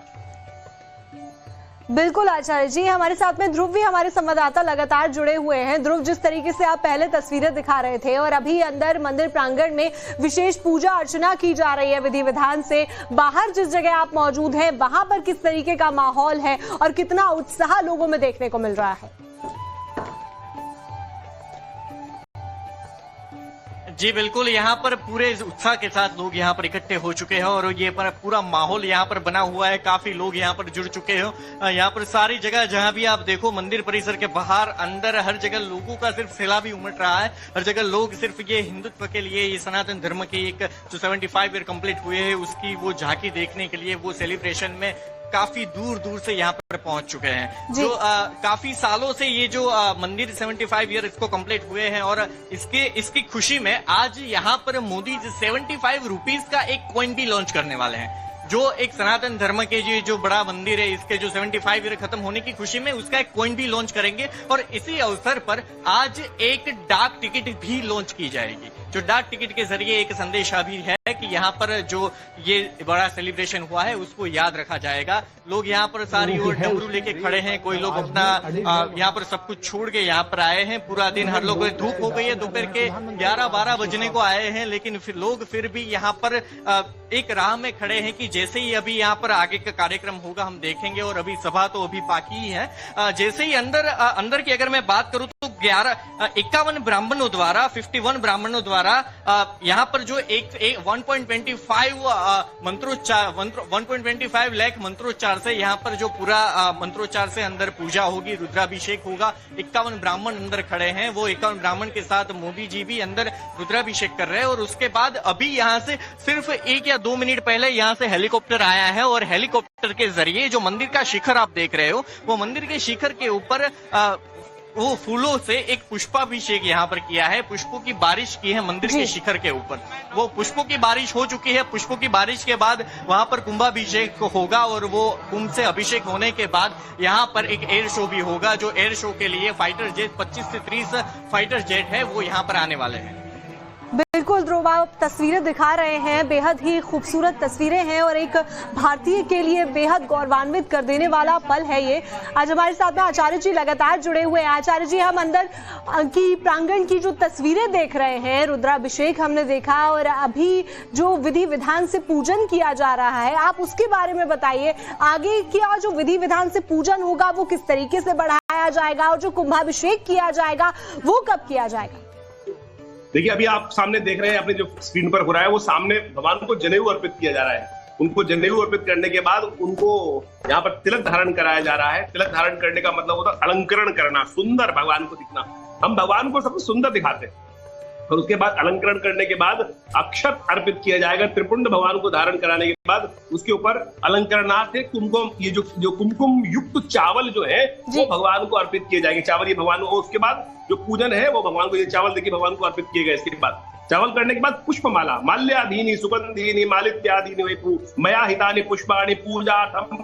बिल्कुल आचार्य जी, हमारे साथ में ध्रुव भी, हमारे संवाददाता लगातार जुड़े हुए हैं। ध्रुव, जिस तरीके से आप पहले तस्वीरें दिखा रहे थे और अभी अंदर मंदिर प्रांगण में विशेष पूजा अर्चना की जा रही है विधि विधान से, बाहर जिस जगह आप मौजूद हैं वहां पर किस तरीके का माहौल है और कितना उत्साह लोगों में देखने को मिल रहा है? जी बिल्कुल, यहाँ पर पूरे उत्साह के साथ लोग यहाँ पर इकट्ठे हो चुके हैं और ये पर पूरा माहौल यहाँ पर बना हुआ है। काफी लोग यहाँ पर जुड़ चुके हैं। यहाँ पर सारी जगह जहाँ भी आप देखो, मंदिर परिसर के बाहर, अंदर, हर जगह लोगों का सिर्फ सैलाब ही उमड़ रहा है। हर जगह लोग सिर्फ ये हिंदुत्व के लिए, ये सनातन धर्म के एक जो 75 ईयर कंप्लीट हुए हैं उसकी वो झांकी देखने के लिए, वो सेलिब्रेशन में काफी दूर दूर से यहाँ पर पहुंच चुके हैं। जो काफी सालों से ये जो मंदिर 75 ईयर इसको कंप्लीट हुए हैं, और इसकी खुशी में आज यहाँ पर मोदी जी 75 रुपीज का एक कॉइन भी लॉन्च करने वाले हैं, जो एक सनातन धर्म के जो बड़ा मंदिर है, इसके जो 75 ईयर खत्म होने की खुशी में उसका एक कॉइन भी लॉन्च करेंगे। और इसी अवसर पर आज एक डाक टिकट भी लॉन्च की जाएगी, जो डाक टिकट के जरिए एक संदेशा भी है कि यहाँ पर जो ये बड़ा सेलिब्रेशन हुआ है उसको याद रखा जाएगा। लोग यहाँ पर सारी ओर डमरू लेके खड़े हैं, कोई लोग अपना यहाँ पर सब कुछ छोड़ के यहाँ पर आए हैं। पूरा दिन हर लोग, धूप हो गई है, दोपहर के 11-12 बजने को आए हैं, लेकिन फिर लोग फिर भी यहाँ पर एक राह में खड़े हैं कि जैसे ही अभी यहाँ पर आगे का कार्यक्रम होगा हम देखेंगे। और अभी सभा तो अभी बाकी ही है। जैसे ही अंदर की अगर मैं बात करूं तो 51 ब्राह्मणों द्वारा, 51 ब्राह्मणों द्वारा यहाँ पर जो 1.25 लाख मंत्रोच्चार से यहाँ पर जो पूरा मंत्रोच्चार से अंदर पूजा होगी, रुद्राभिषेक होगा। 51 ब्राह्मण अंदर खड़े हैं, वो 51 ब्राह्मण के साथ मोदी जी भी अंदर रुद्राभिषेक कर रहे हैं। और उसके बाद अभी यहाँ से सिर्फ 1 या 2 मिनट पहले यहाँ से हेलीकॉप्टर आया है, और हेलीकॉप्टर के जरिए जो मंदिर का शिखर आप देख रहे हो, वो मंदिर के शिखर के ऊपर वो फूलों से एक पुष्पाभिषेक यहाँ पर किया है, पुष्पों की बारिश की है मंदिर के शिखर के ऊपर। वो पुष्पों की बारिश हो चुकी है। पुष्पों की बारिश के बाद वहां पर कुंभाभिषेक होगा, और वो कुंभ से अभिषेक होने के बाद यहाँ पर एक एयर शो भी होगा, जो एयर शो के लिए फाइटर जेट 25 से 30 फाइटर जेट है वो यहाँ पर आने वाले हैं। बिल्कुल ध्रुव, आप तस्वीरें दिखा रहे हैं, बेहद ही खूबसूरत तस्वीरें हैं और एक भारतीय के लिए बेहद गौरवान्वित कर देने वाला पल है ये। आज हमारे साथ में आचार्य जी लगातार जुड़े हुए हैं। आचार्य जी, हम अंदर की प्रांगण की जो तस्वीरें देख रहे हैं, रुद्राभिषेक हमने देखा और अभी जो विधि विधान से पूजन किया जा रहा है, आप उसके बारे में बताइए। आगे क्या जो विधि विधान से पूजन होगा वो किस तरीके से बढ़ाया जाएगा, और जो कुंभाभिषेक किया जाएगा वो कब किया जाएगा? देखिए अभी आप सामने देख रहे हैं, अपने जो स्क्रीन पर हो रहा है वो सामने भगवान को जनेऊ अर्पित किया जा रहा है। उनको जनेऊ अर्पित करने के बाद उनको यहाँ पर तिलक धारण कराया जा रहा है। तिलक धारण करने का मतलब होता है अलंकरण करना, सुंदर भगवान को दिखना। हम भगवान को सबसे सुंदर दिखाते हैं और उसके बाद अलंकरण करने के बाद अक्षत अर्पित किया जाएगा। त्रिपुंड भगवान को धारण कराने के बाद उसके ऊपर अलंकरणार्थ कुमकुम, ये जो कुमकुम युक्त चावल जो है वो भगवान को अर्पित किए जाएंगे। चावल ये भगवान को, उसके बाद जो पूजन है वो भगवान को, ये चावल देखिए भगवान को अर्पित किए गए। इसके बाद चावल करने के बाद पुष्पमाला, माल्याधीनि सुगंधीनि मालित्यादीनि वै मया हितानि पुष्पाणि पूजार्थं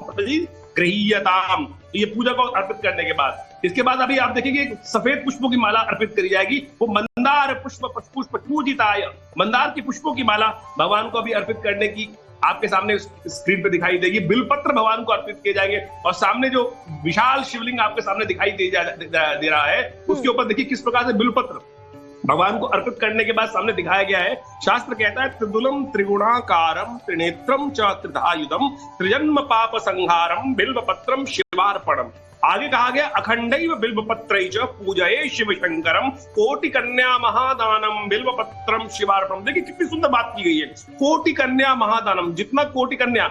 गृह्यताम। ये पूजा को अर्पित करने के बाद इसके बाद अभी आप देखेंगे सफेद पुष्पों की माला अर्पित करी जाएगी। वो मंदार पुष्प पूजिताय, मंदार की पुष्पों की माला भगवान को अभी अर्पित करने की आपके सामने स्क्रीन पे दिखाई देगी। बिलपत्र भगवान को अर्पित किए जाएंगे और सामने जो विशाल शिवलिंग आपके सामने दिखाई दे रहा है उसके ऊपर देखिए किस प्रकार से बिलपत्र भगवान को अर्पित करने के बाद सामने दिखाया गया है। शास्त्र कहता है त्रिदुलम त्रिगुणाकारम त्रिनेत्रम च त्रिधायुधम त्रिजन्म पाप संहारम बिल्वपत्रम शिवार्पणम। आगे कहा गया अखंडैव बिल्वपत्रैच पूजये शिव शंकरम कोटि कन्या महादानम बिल्वपत्रम शिवार्पणम। देखिए कितनी सुंदर बात की गई है। कोटि कन्या महादानम, जितना कोटि कन्या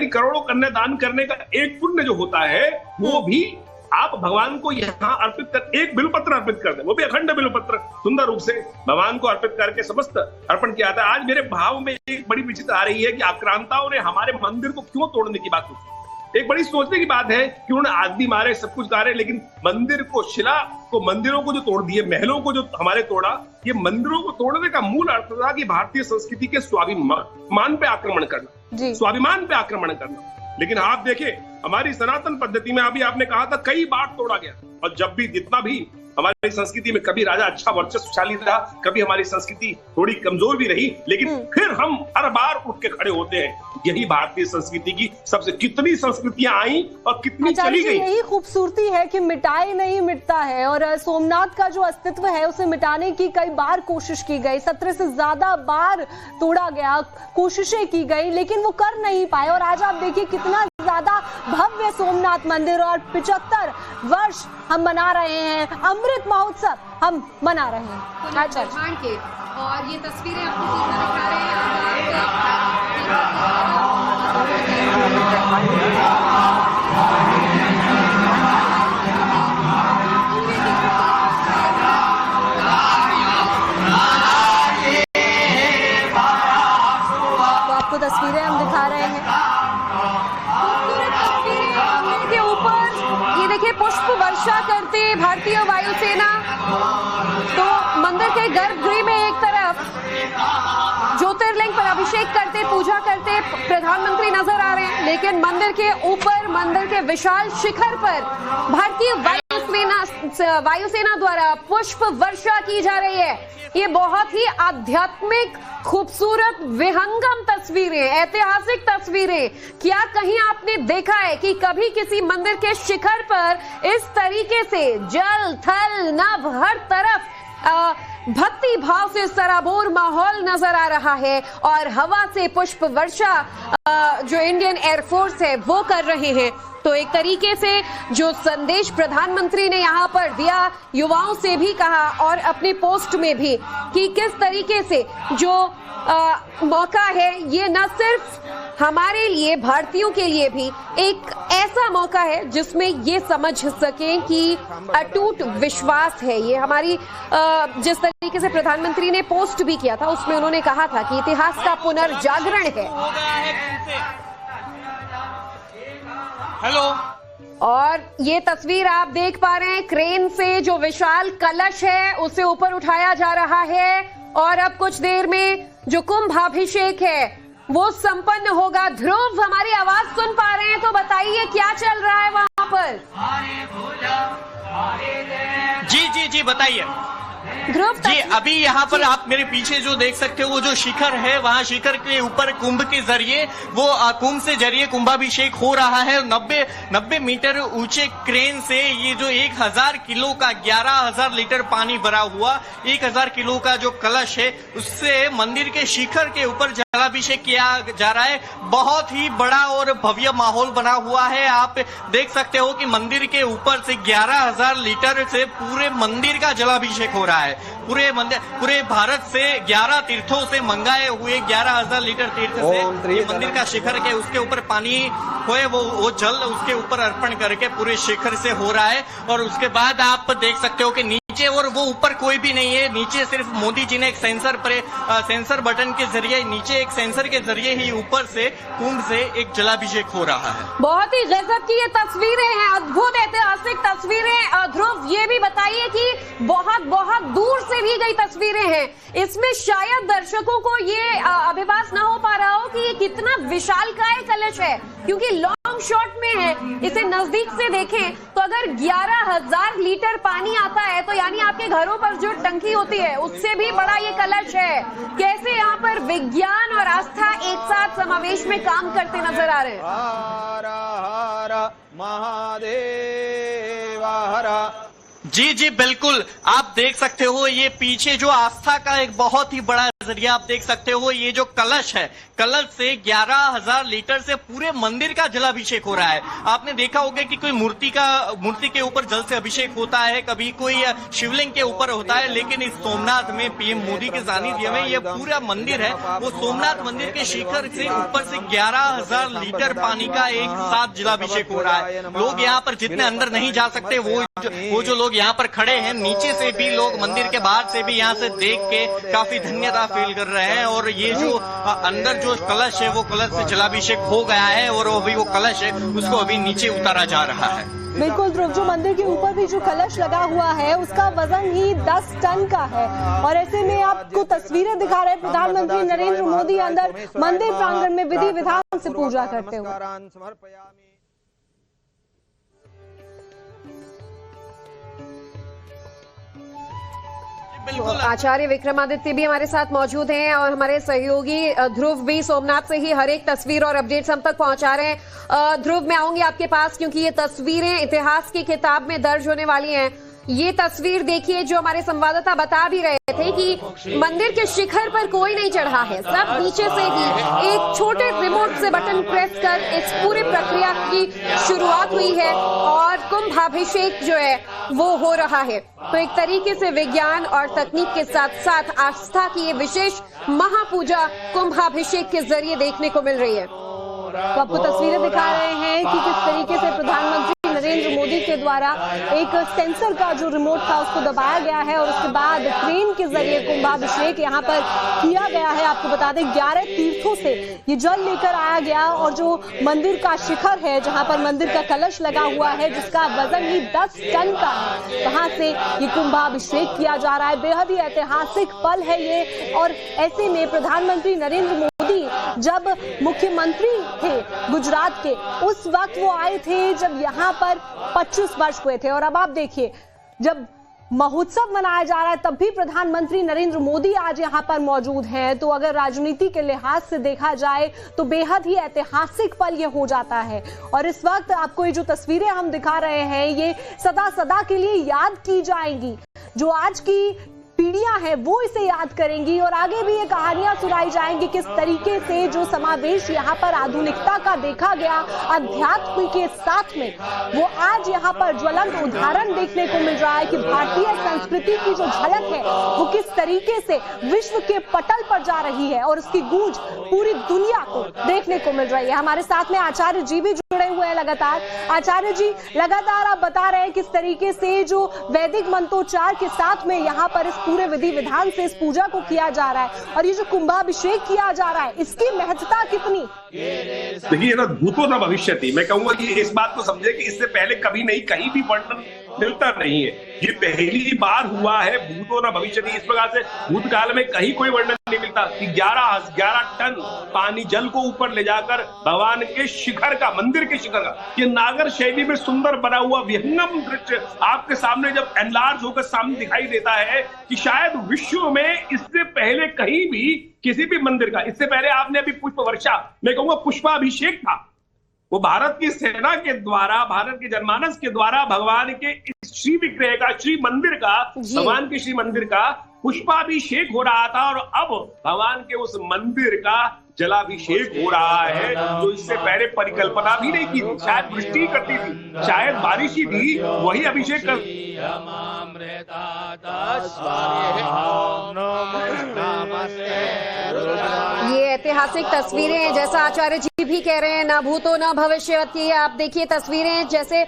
करोड़ों कन्या दान करने का एक पुण्य जो होता है वो भी आप भगवान को यहाँ अर्पित कर, एक बिल्वपत्र अर्पित कर दे, वो भी अखंड बिल्वपत्र सुंदर रूप से भगवान को अर्पित करके समस्त अर्पण किया था। आज मेरे भाव में एक बड़ी विचित्र आ रही है कि आक्रांताओं ने हमारे मंदिर को क्यों तोड़ने की बात सोची। एक बड़ी सोचने की बात है कि उन्होंने आदमी मारे, सब कुछ मारे, लेकिन मंदिर को, शिला को, मंदिरों को जो तोड़ दिए, महलों को जो हमारे तोड़ा, ये मंदिरों को तोड़ने का मूल अर्थ था कि भारतीय संस्कृति के स्वाभिमान पे आक्रमण करना, स्वाभिमान पे आक्रमण करना। लेकिन आप देखें हमारी सनातन पद्धति में अभी आपने कहा था कई बार तोड़ा गया और जब भी जितना भी हमारी संस्कृति में कभी राजा अच्छा वर्चस्वशाली रहा, कभी हमारी संस्कृति थोड़ी कमजोर भी रही, लेकिन फिर हम हर बार उठ के खड़े होते हैं। यही भारतीय संस्कृति की सबसे, कितनी संस्कृतियां आई और कितनी चली गई। यही खूबसूरती है कि मिटाए नहीं मिटता है और सोमनाथ का जो अस्तित्व है उसे मिटाने की कई बार कोशिश की गई, 17 से ज्यादा बार तोड़ा गया, कोशिशें की गई, लेकिन वो कर नहीं पाए। और आज आप देखिए कितना ज्यादा भव्य सोमनाथ मंदिर, और 75 वर्ष हम मना रहे हैं, अमृत महोत्सव हम मना रहे हैं निर्माण के। और ये तस्वीरें आपको दिखा रहे हैं। तो आपको तस्वीरें हम दिखा रहे हैं के ऊपर। ये देखिए पुष्प वर्षा करते भारतीय वायुसेना। तो मंदिर के गर्भगृह में एक तरफ ज्योतिर्लिंग पर अभिषेक करते, पूजा करते प्रधानमंत्री नजर आ रहे हैं, लेकिन मंदिर के ऊपर, मंदिर के विशाल शिखर पर भारतीय वायुसेना द्वारा पुष्प वर्षा की जा रही है। ये बहुत ही आध्यात्मिक, खूबसूरत, विहंगम तस्वीरें, ऐतिहासिक तस्वीरें। क्या कहीं आपने देखा है कि कभी किसी मंदिर के शिखर पर इस तरीके से जल, थल, नभ, हर तरफ भक्ति भाव से सराबोर माहौल नजर आ रहा है और हवा से पुष्प वर्षा जो इंडियन एयरफोर्स है वो कर रहे हैं। तो एक तरीके से जो संदेश प्रधानमंत्री ने यहाँ पर दिया, युवाओं से भी कहा और अपने पोस्ट में भी, कि किस तरीके से जो मौका है ये न सिर्फ हमारे लिए, भारतीयों के लिए भी एक ऐसा मौका है जिसमें ये समझ सकें कि अटूट विश्वास है। ये हमारी जिस तरीके से प्रधानमंत्री ने पोस्ट भी किया था उसमें उन्होंने कहा था कि इतिहास का पुनर्जागरण है। हेलो। और ये तस्वीर आप देख पा रहे हैं, क्रेन से जो विशाल कलश है उसे ऊपर उठाया जा रहा है और अब कुछ देर में जो कुंभाभिषेक है वो संपन्न होगा। ध्रुव, हमारी आवाज सुन पा रहे हैं तो बताइए क्या चल रहा है वहां पर? जी बताइए ध्रुव जी। अभी यहाँ पर आप मेरे पीछे जो देख सकते हो वो जो शिखर है, वहाँ शिखर के ऊपर कुंभ के जरिए वो कुंभ से जरिए कुंभाभिषेक हो रहा है। 90 मीटर ऊंचे क्रेन से ये जो 1000 किलो का 11,000 लीटर पानी भरा हुआ 1000 किलो का जो कलश है उससे मंदिर के शिखर के ऊपर जलाभिषेक किया जा रहा है। बहुत ही बड़ा और भव्य माहौल बना हुआ है। आप देख सकते हो कि मंदिर के ऊपर से 11,000 लीटर से पूरे मंदिर का जलाभिषेक हो रहा है। पूरे भारत से 11 तीर्थों से मंगाए हुए 11,000 लीटर तीर्थ से ये मंदिर का शिखर के उसके ऊपर पानी होए वो जल उसके ऊपर अर्पण करके पूरे शिखर से हो रहा है। और उसके बाद आप देख सकते हो कि नीचे और वो ऊपर कोई भी नहीं है। नीचे सिर्फ मोदी जी ने एक सेंसर बटन के जरिए नीचे एक सेंसर के जरिए ही ऊपर से कुंभ से एक जलाभिषेक हो रहा है। बहुत ही गजब की ये तस्वीरें हैं, अद्भुत ऐतिहासिक तस्वीरें। ध्रुव, ये भी बताइए कि बहुत बहुत दूर से ली गई तस्वीरें हैं, इसमें शायद दर्शकों को ये अभिभास न हो पा रहा हो कि ये कितना विशालकाय कलश है, क्योंकि लॉन्ग शॉट में है। इसे नजदीक से देखें तो अगर 11,000 लीटर पानी आता है तो यानी आपके घरों पर जो टंकी होती है उससे भी बड़ा ये कलश है। कैसे यहाँ पर विज्ञान और आस्था एक साथ समावेश में काम करते नजर आ रहे हैं। हर हर महादेव हर। जी बिल्कुल, आप देख सकते हो ये पीछे जो आस्था का एक बहुत ही बड़ा जरिया आप देख सकते हो। ये जो कलश है, कलश से 11,000 लीटर से पूरे मंदिर का जलाभिषेक हो रहा है। आपने देखा होगा कि कोई मूर्ति के ऊपर जल से अभिषेक होता है, कभी कोई शिवलिंग के ऊपर होता है, लेकिन इस सोमनाथ में पीएम मोदी के सानिध्य में ये पूरा मंदिर है वो सोमनाथ मंदिर के शिखर से ऊपर से 11,000 लीटर पानी का एक साथ जलाभिषेक हो रहा है। लोग यहाँ पर जितने अंदर नहीं जा सकते वो जो लोग यहाँ पर खड़े हैं, नीचे से भी लोग मंदिर के बाहर से भी यहाँ से देख के काफी धन्यता फील कर रहे हैं। और ये जो अंदर जो कलश है वो कलश से जलाभिषेक हो गया है और अभी वो कलश है उसको अभी नीचे उतारा जा रहा है। बिल्कुल ध्रुव, जो मंदिर के ऊपर भी जो कलश लगा हुआ है उसका वजन ही 10 टन का है। और ऐसे में आपको तस्वीरें दिखा रहे हैं प्रधानमंत्री नरेंद्र मोदी अंदर मंदिर प्रांगण में विधि विधान से पूजा करते हुए। आचार्य विक्रमादित्य भी हमारे साथ मौजूद हैं और हमारे सहयोगी ध्रुव भी सोमनाथ से ही हर एक तस्वीर और अपडेट्स हम तक पहुंचा रहे हैं। ध्रुव, मैं आऊंगी आपके पास क्योंकि ये तस्वीरें इतिहास की किताब में दर्ज होने वाली हैं। ये तस्वीर देखिए, जो हमारे संवाददाता बता भी रहे थे कि मंदिर के शिखर पर कोई नहीं चढ़ा है, सब नीचे से ही एक छोटे रिमोट से बटन प्रेस कर इस पूरी प्रक्रिया की शुरुआत हुई है और कुंभाभिषेक जो है वो हो रहा है। तो एक तरीके से विज्ञान और तकनीक के साथ साथ आस्था की ये विशेष महापूजा कुंभाभिषेक के जरिए देखने को मिल रही है। तो आपको तस्वीरें दिखा रहे हैं कि किस तरीके से प्रधानमंत्री नरेंद्र मोदी के द्वारा एक सेंसर का जो रिमोट था उसको दबाया गया है और उसके बाद क्रेन के जरिए कुंभाभिषेक यहाँ पर किया गया है। आपको बता दें 11 तीर्थों से ये जल लेकर आया गया और जो मंदिर का शिखर है जहाँ पर मंदिर का कलश लगा हुआ है जिसका वजन ही 10 टन का है, वहां से ये कुंभाभिषेक किया जा रहा है। बेहद ही ऐतिहासिक पल है ये। और ऐसे में प्रधानमंत्री नरेंद्र मोदी जब मुख्यमंत्री थे गुजरात के, उस वक्त वो आए थे जब यहाँ पर 25 वर्ष हुए थे। और अब आप देखिए, जब महोत्सव मनाया जा रहा है तब भी प्रधानमंत्री नरेंद्र मोदी आज यहाँ पर मौजूद हैं। तो अगर राजनीति के लिहाज से देखा जाए तो बेहद ही ऐतिहासिक पल ये हो जाता है। और इस वक्त आपको ये जो तस्वीरें हम दिखा रहे हैं ये सदा सदा के लिए याद की जाएंगी। जो आज की पीढ़ियां हैं वो इसे याद करेंगी और आगे भी ये कहानियां सुनाई जाएंगी किस तरीके से जो समावेश यहाँ पर आधुनिकता का देखा गया अध्यात्म के साथ में, वो आज यहाँ पर ज्वलंत उदाहरण देखने को मिल रहा है कि भारतीय संस्कृति की जो झलक है वो किस तरीके से विश्व के पटल पर जा रही है और उसकी गूंज पूरी दुनिया को देखने को मिल रही है। हमारे साथ में आचार्य जी भी जुड़े हुए हैं लगातार। आचार्य जी, लगातार आप बता रहे हैं किस तरीके से जो वैदिक मंत्रोच्चार के साथ में यहाँ पर इस पूरे विधि विधान से इस पूजा को किया जा रहा है और ये जो कुंभाभिषेक किया जा रहा है इसकी महत्ता कितनी? देखिए ना, भूतो न भविष्यति, मैं कहूंगा कि इस बात को समझे कि इससे पहले कभी नहीं कहीं भी वर्णन मिलता नहीं है। ये पहली बार हुआ है भूतो न भविष्यति। इस प्रकार से भूतकाल में कहीं कोई वर्णन नहीं मिलता कि 11 टन पानी जल को ऊपर ले जाकर भगवान के शिखर का, मंदिर के शिखर का, ये नागर शैली में सुंदर बना हुआ विहंगम दृश्य आपके सामने जब एनलार्ज होकर सामने दिखाई देता है कि शायद विश्व में इससे पहले कहीं भी किसी भी मंदिर का, इससे पहले आपने अभी पुष्प वर्षा, मैं कहूंगा पुष्पाभिषेक था, वो भारत की सेना के द्वारा, भारत के जनमानस के द्वारा भगवान के श्री विग्रह का, श्री मंदिर का, भगवान के श्री मंदिर का पुष्पाभिषेक हो रहा था और अब भगवान के उस मंदिर का जलाभिषेक हो रहा है, जो इससे पहले परिकल्पना भी नहीं की थी। शायद वृष्टि करती थी, शायद बारिश ही थी, वही अभिषेक कर। ये ऐतिहासिक तस्वीरें हैं, जैसा आचार्य जी भी कह रहे हैं, न भूतो न भविष्यति। आप देखिए तस्वीरें, जैसे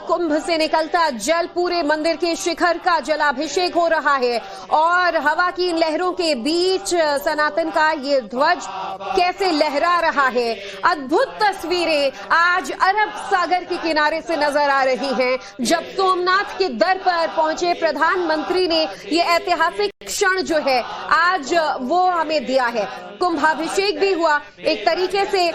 कुंभ से निकलता जल पूरे मंदिर के शिखर का जलाभिषेक हो रहा है और हवा की इन लहरों के बीच सनातन का ये ध्वज कैसे लहरा रहा है। अद्भुत तस्वीरें आज अरब सागर के किनारे से नजर आ रही हैं, जब सोमनाथ के दर पर पहुंचे प्रधानमंत्री ने ये ऐतिहासिक क्षण जो है आज वो हमें दिया है। कुंभाभिषेक भी हुआ, एक तरीके से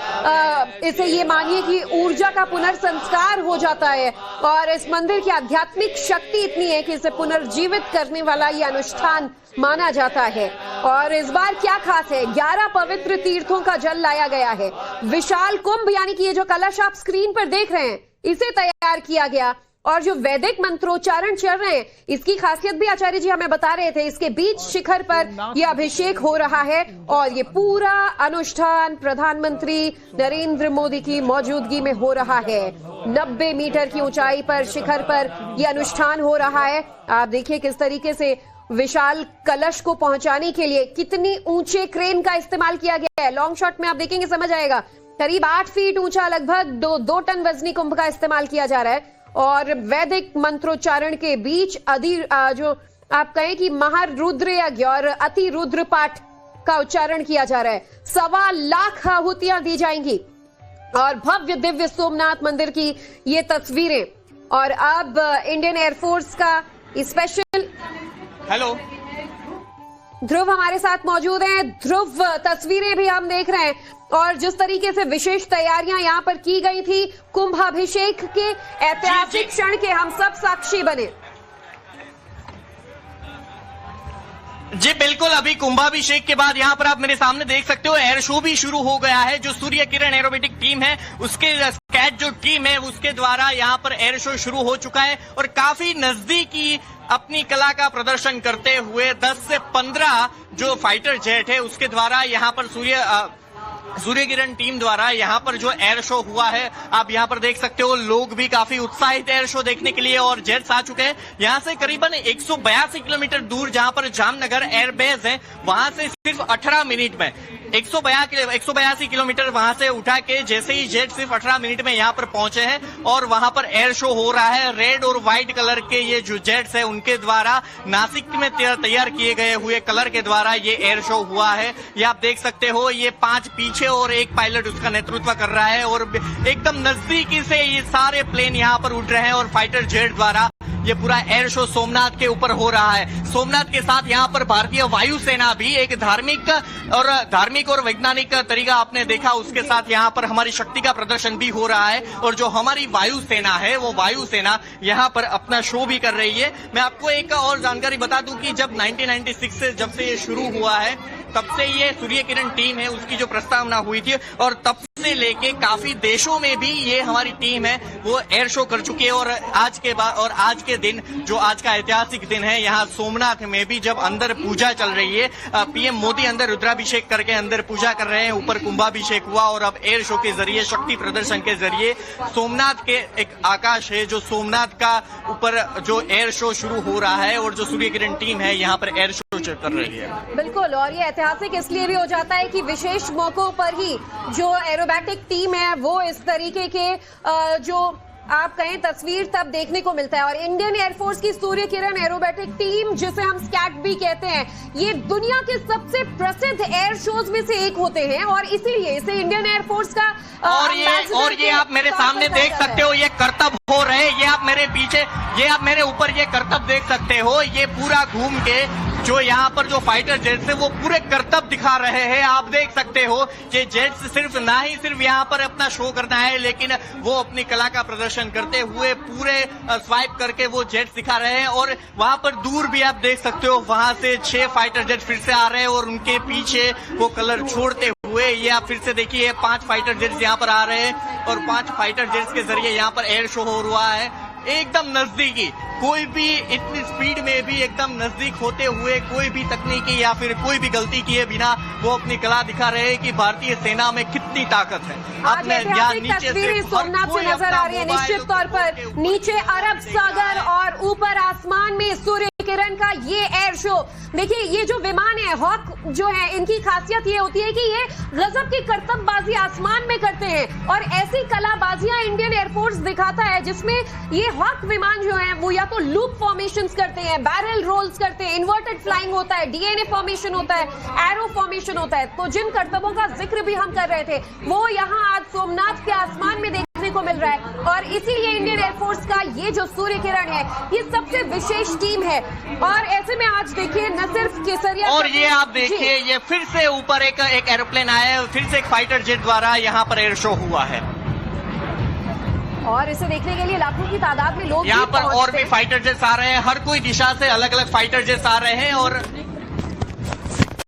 इसे ये मानिए कि ऊर्जा का पुनर्संस्कार हो जाता है और इस मंदिर की आध्यात्मिक शक्ति इतनी है कि इसे पुनर्जीवित करने वाला ये अनुष्ठान माना जाता है। और इस बार क्या खास है, 11 पवित्र तीर्थों का जल लाया गया है। विशाल कुंभ यानी कि ये जो कलश आप स्क्रीन पर देख रहे हैं, इसे तैयार किया गया और जो वैदिक मंत्रोच्चारण चल रहे हैं, इसकी खासियत भी आचार्य जी हमें बता रहे थे। इसके बीच शिखर पर यह अभिषेक हो रहा है और ये पूरा अनुष्ठान प्रधानमंत्री नरेंद्र मोदी की मौजूदगी में हो रहा है। 90 मीटर की ऊंचाई पर शिखर पर यह अनुष्ठान हो रहा है। आप देखिए किस तरीके से विशाल कलश को पहुंचाने के लिए कितनी ऊंचे क्रेन का इस्तेमाल किया गया है। लॉन्ग शॉट में आप देखेंगे समझ आएगा। करीब 8 फीट ऊंचा, लगभग 2 टन वजनी कुंभ का इस्तेमाल किया जा रहा है और वैदिक मंत्रोच्चारण के बीच जो आप कहें कि महारुद्र यज्ञ और अति रुद्र पाठ का उच्चारण किया जा रहा है। 1.25 लाख आहुतियां दी जाएंगी और भव्य दिव्य सोमनाथ मंदिर की ये तस्वीरें। और अब इंडियन एयरफोर्स का स्पेशल हेलो ध्रुव हमारे साथ मौजूद हैं। ध्रुव, तस्वीरें भी हम देख रहे हैं और जिस तरीके से विशेष तैयारियां यहां पर की गई थी, कुंभाभिषेक के ऐतिहासिक क्षण के हम सब साक्षी बने। जी बिल्कुल, अभी कुंभाभिषेक के बाद यहाँ पर आप मेरे सामने देख सकते हो एयर शो भी शुरू हो गया है। जो सूर्य किरण एरोबेटिक टीम है, उसके स्कैट जो टीम है उसके द्वारा यहाँ पर एयर शो शुरू हो चुका है और काफी नजदीकी अपनी कला का प्रदर्शन करते हुए 10 से 15 जो फाइटर जेट है उसके द्वारा यहाँ पर सूर्य किरण टीम द्वारा यहाँ पर जो एयर शो हुआ है, आप यहाँ पर देख सकते हो। लोग भी काफी उत्साहित एयर शो देखने के लिए और जेट्स आ चुके हैं। यहाँ से करीबन 182 किलोमीटर दूर जहाँ पर जामनगर एयरबेस है, वहां से सिर्फ 18 मिनट में 182 किलोमीटर वहां से उठा के जैसे ही जेट सिर्फ 18 मिनट में यहाँ पर पहुंचे हैं और वहां पर एयर शो हो रहा है। रेड और व्हाइट कलर के ये जो जेट्स है उनके द्वारा नासिक में तैयार किए गए हुए कलर के द्वारा ये एयर शो हुआ है। ये आप देख सकते हो, ये 5 पीछे और 1 पायलट उसका नेतृत्व कर रहा है और एकदम नजदीकी से ये सारे प्लेन यहाँ पर उड़ रहे हैं और फाइटर जेट द्वारा ये पूरा एयर शो सोमनाथ के ऊपर हो रहा है। सोमनाथ के साथ यहाँ पर भारतीय वायुसेना भी एक धार्मिक और वैज्ञानिक तरीका आपने देखा, उसके साथ यहाँ पर हमारी शक्ति का प्रदर्शन भी हो रहा है और जो हमारी वायुसेना है वो वायुसेना यहाँ पर अपना शो भी कर रही है। मैं आपको एक और जानकारी बता दूं कि जब 1996 से जब से ये शुरू हुआ है तब से ये सूर्य किरण टीम है उसकी जो प्रस्तावना हुई थी और तब से लेके काफी देशों में भी ये हमारी टीम है वो एयर शो कर चुकी है। और आज के दिन जो आज का ऐतिहासिक दिन है, यहाँ सोमनाथ में भी जब अंदर पूजा चल रही है, पीएम मोदी अंदर रुद्राभिषेक करके अंदर पूजा कर रहे हैं, ऊपर कुंभाभिषेक हुआ और अब एयर शो के जरिए शक्ति प्रदर्शन के जरिए सोमनाथ के एक आकाश है जो सोमनाथ का ऊपर जो एयर शो शुरू हो रहा है और जो सूर्य किरण टीम है यहाँ पर एयर शो कर रही है। बिल्कुल, और ये ऐतिहासिक इसलिए भी हो जाता है कि विशेष मौकों पर ही जो एरोबैटिक टीम है वो इस तरीके के जो आप कहें तस्वीर तब देखने को मिलता है। और इंडियन एयरफोर्स की सूर्य किरण एरोबैटिक टीम, जिसे हम स्कैट भी कहते हैं, ये दुनिया के सबसे प्रसिद्ध एयर शोज में से एक होते हैं और इसीलिए इसे इंडियन एयरफोर्स का और ये आप मेरे सामने देख सकते हो, ये करतब हो रहे हैं। ये आप मेरे पीछे, ये आप मेरे ऊपर ये करतब देख सकते हो। ये पूरा घूम के जो यहाँ पर जो फाइटर जेट्स है वो पूरे करतब दिखा रहे हैं। आप देख सकते हो कि जेट्स सिर्फ यहाँ पर अपना शो करना है, लेकिन वो अपनी कला का प्रदर्शन करते हुए पूरे स्वाइप करके वो जेट्स दिखा रहे हैं। और वहां पर दूर भी आप देख सकते हो, वहां से 6 फाइटर जेट फिर से आ रहे हैं और उनके पीछे वो कलर छोड़ते हुए ये आप फिर से देखिए 5 फाइटर जेट्स यहाँ पर आ रहे हैं और 5 फाइटर जेट्स के जरिए यहाँ पर एयर शो हो रहा है। एकदम नजदीकी, कोई भी इतनी स्पीड में भी एकदम नजदीक होते हुए कोई भी तकनीकी या फिर कोई भी गलती किए बिना वो अपनी कला दिखा रहे हैं कि भारतीय सेना में कितनी ताकत है। आज ऐतिहासिक तस्वीरें सोमनाथ से नजर आ रही है। निश्चित तौर पर नीचे अरब सागर और ऊपर आसमान में सूर्य किरण का ये एयर शो। देखिए ये जो विमान है हॉक जो है, इनकी खासियत ये होती है कि ये गजब की करतबबाजी आसमान में करते हैं और ऐसी कलाबाजियां इंडियन एयरफोर्स दिखाता है जिसमें ये हॉक विमान जो है वो या तो लूप फॉर्मेशंस करते हैं, बैरल रोल्स करते हैं, इन्वर्टेड फ्लाइंग होता है, डीएनए फॉर्मेशन होता है, एरो फॉर्मेशन होता है। तो जिन करतबों का जिक्र भी हम कर रहे थे वो यहाँ आज सोमनाथ के आसमान में देखने को मिल रहा है और इसीलिए इंडियन एयरफोर्स का ये जो सूर्य किरण है ये सबसे विशेष टीम है। और ऐसे में आज देखिए न सिर्फ केसरिया और ये आप देखिए ये फिर से ऊपर एक एरोप्लेन आया है, फिर से एक फाइटर जेट द्वारा यहाँ पर एयर शो हुआ है और इसे देखने के लिए लाखों की तादाद में लोग यहाँ पर और भी फाइटर जेट्स आ रहे हैं, हर कोई दिशा से अलग अलग फाइटर जेट्स आ रहे हैं और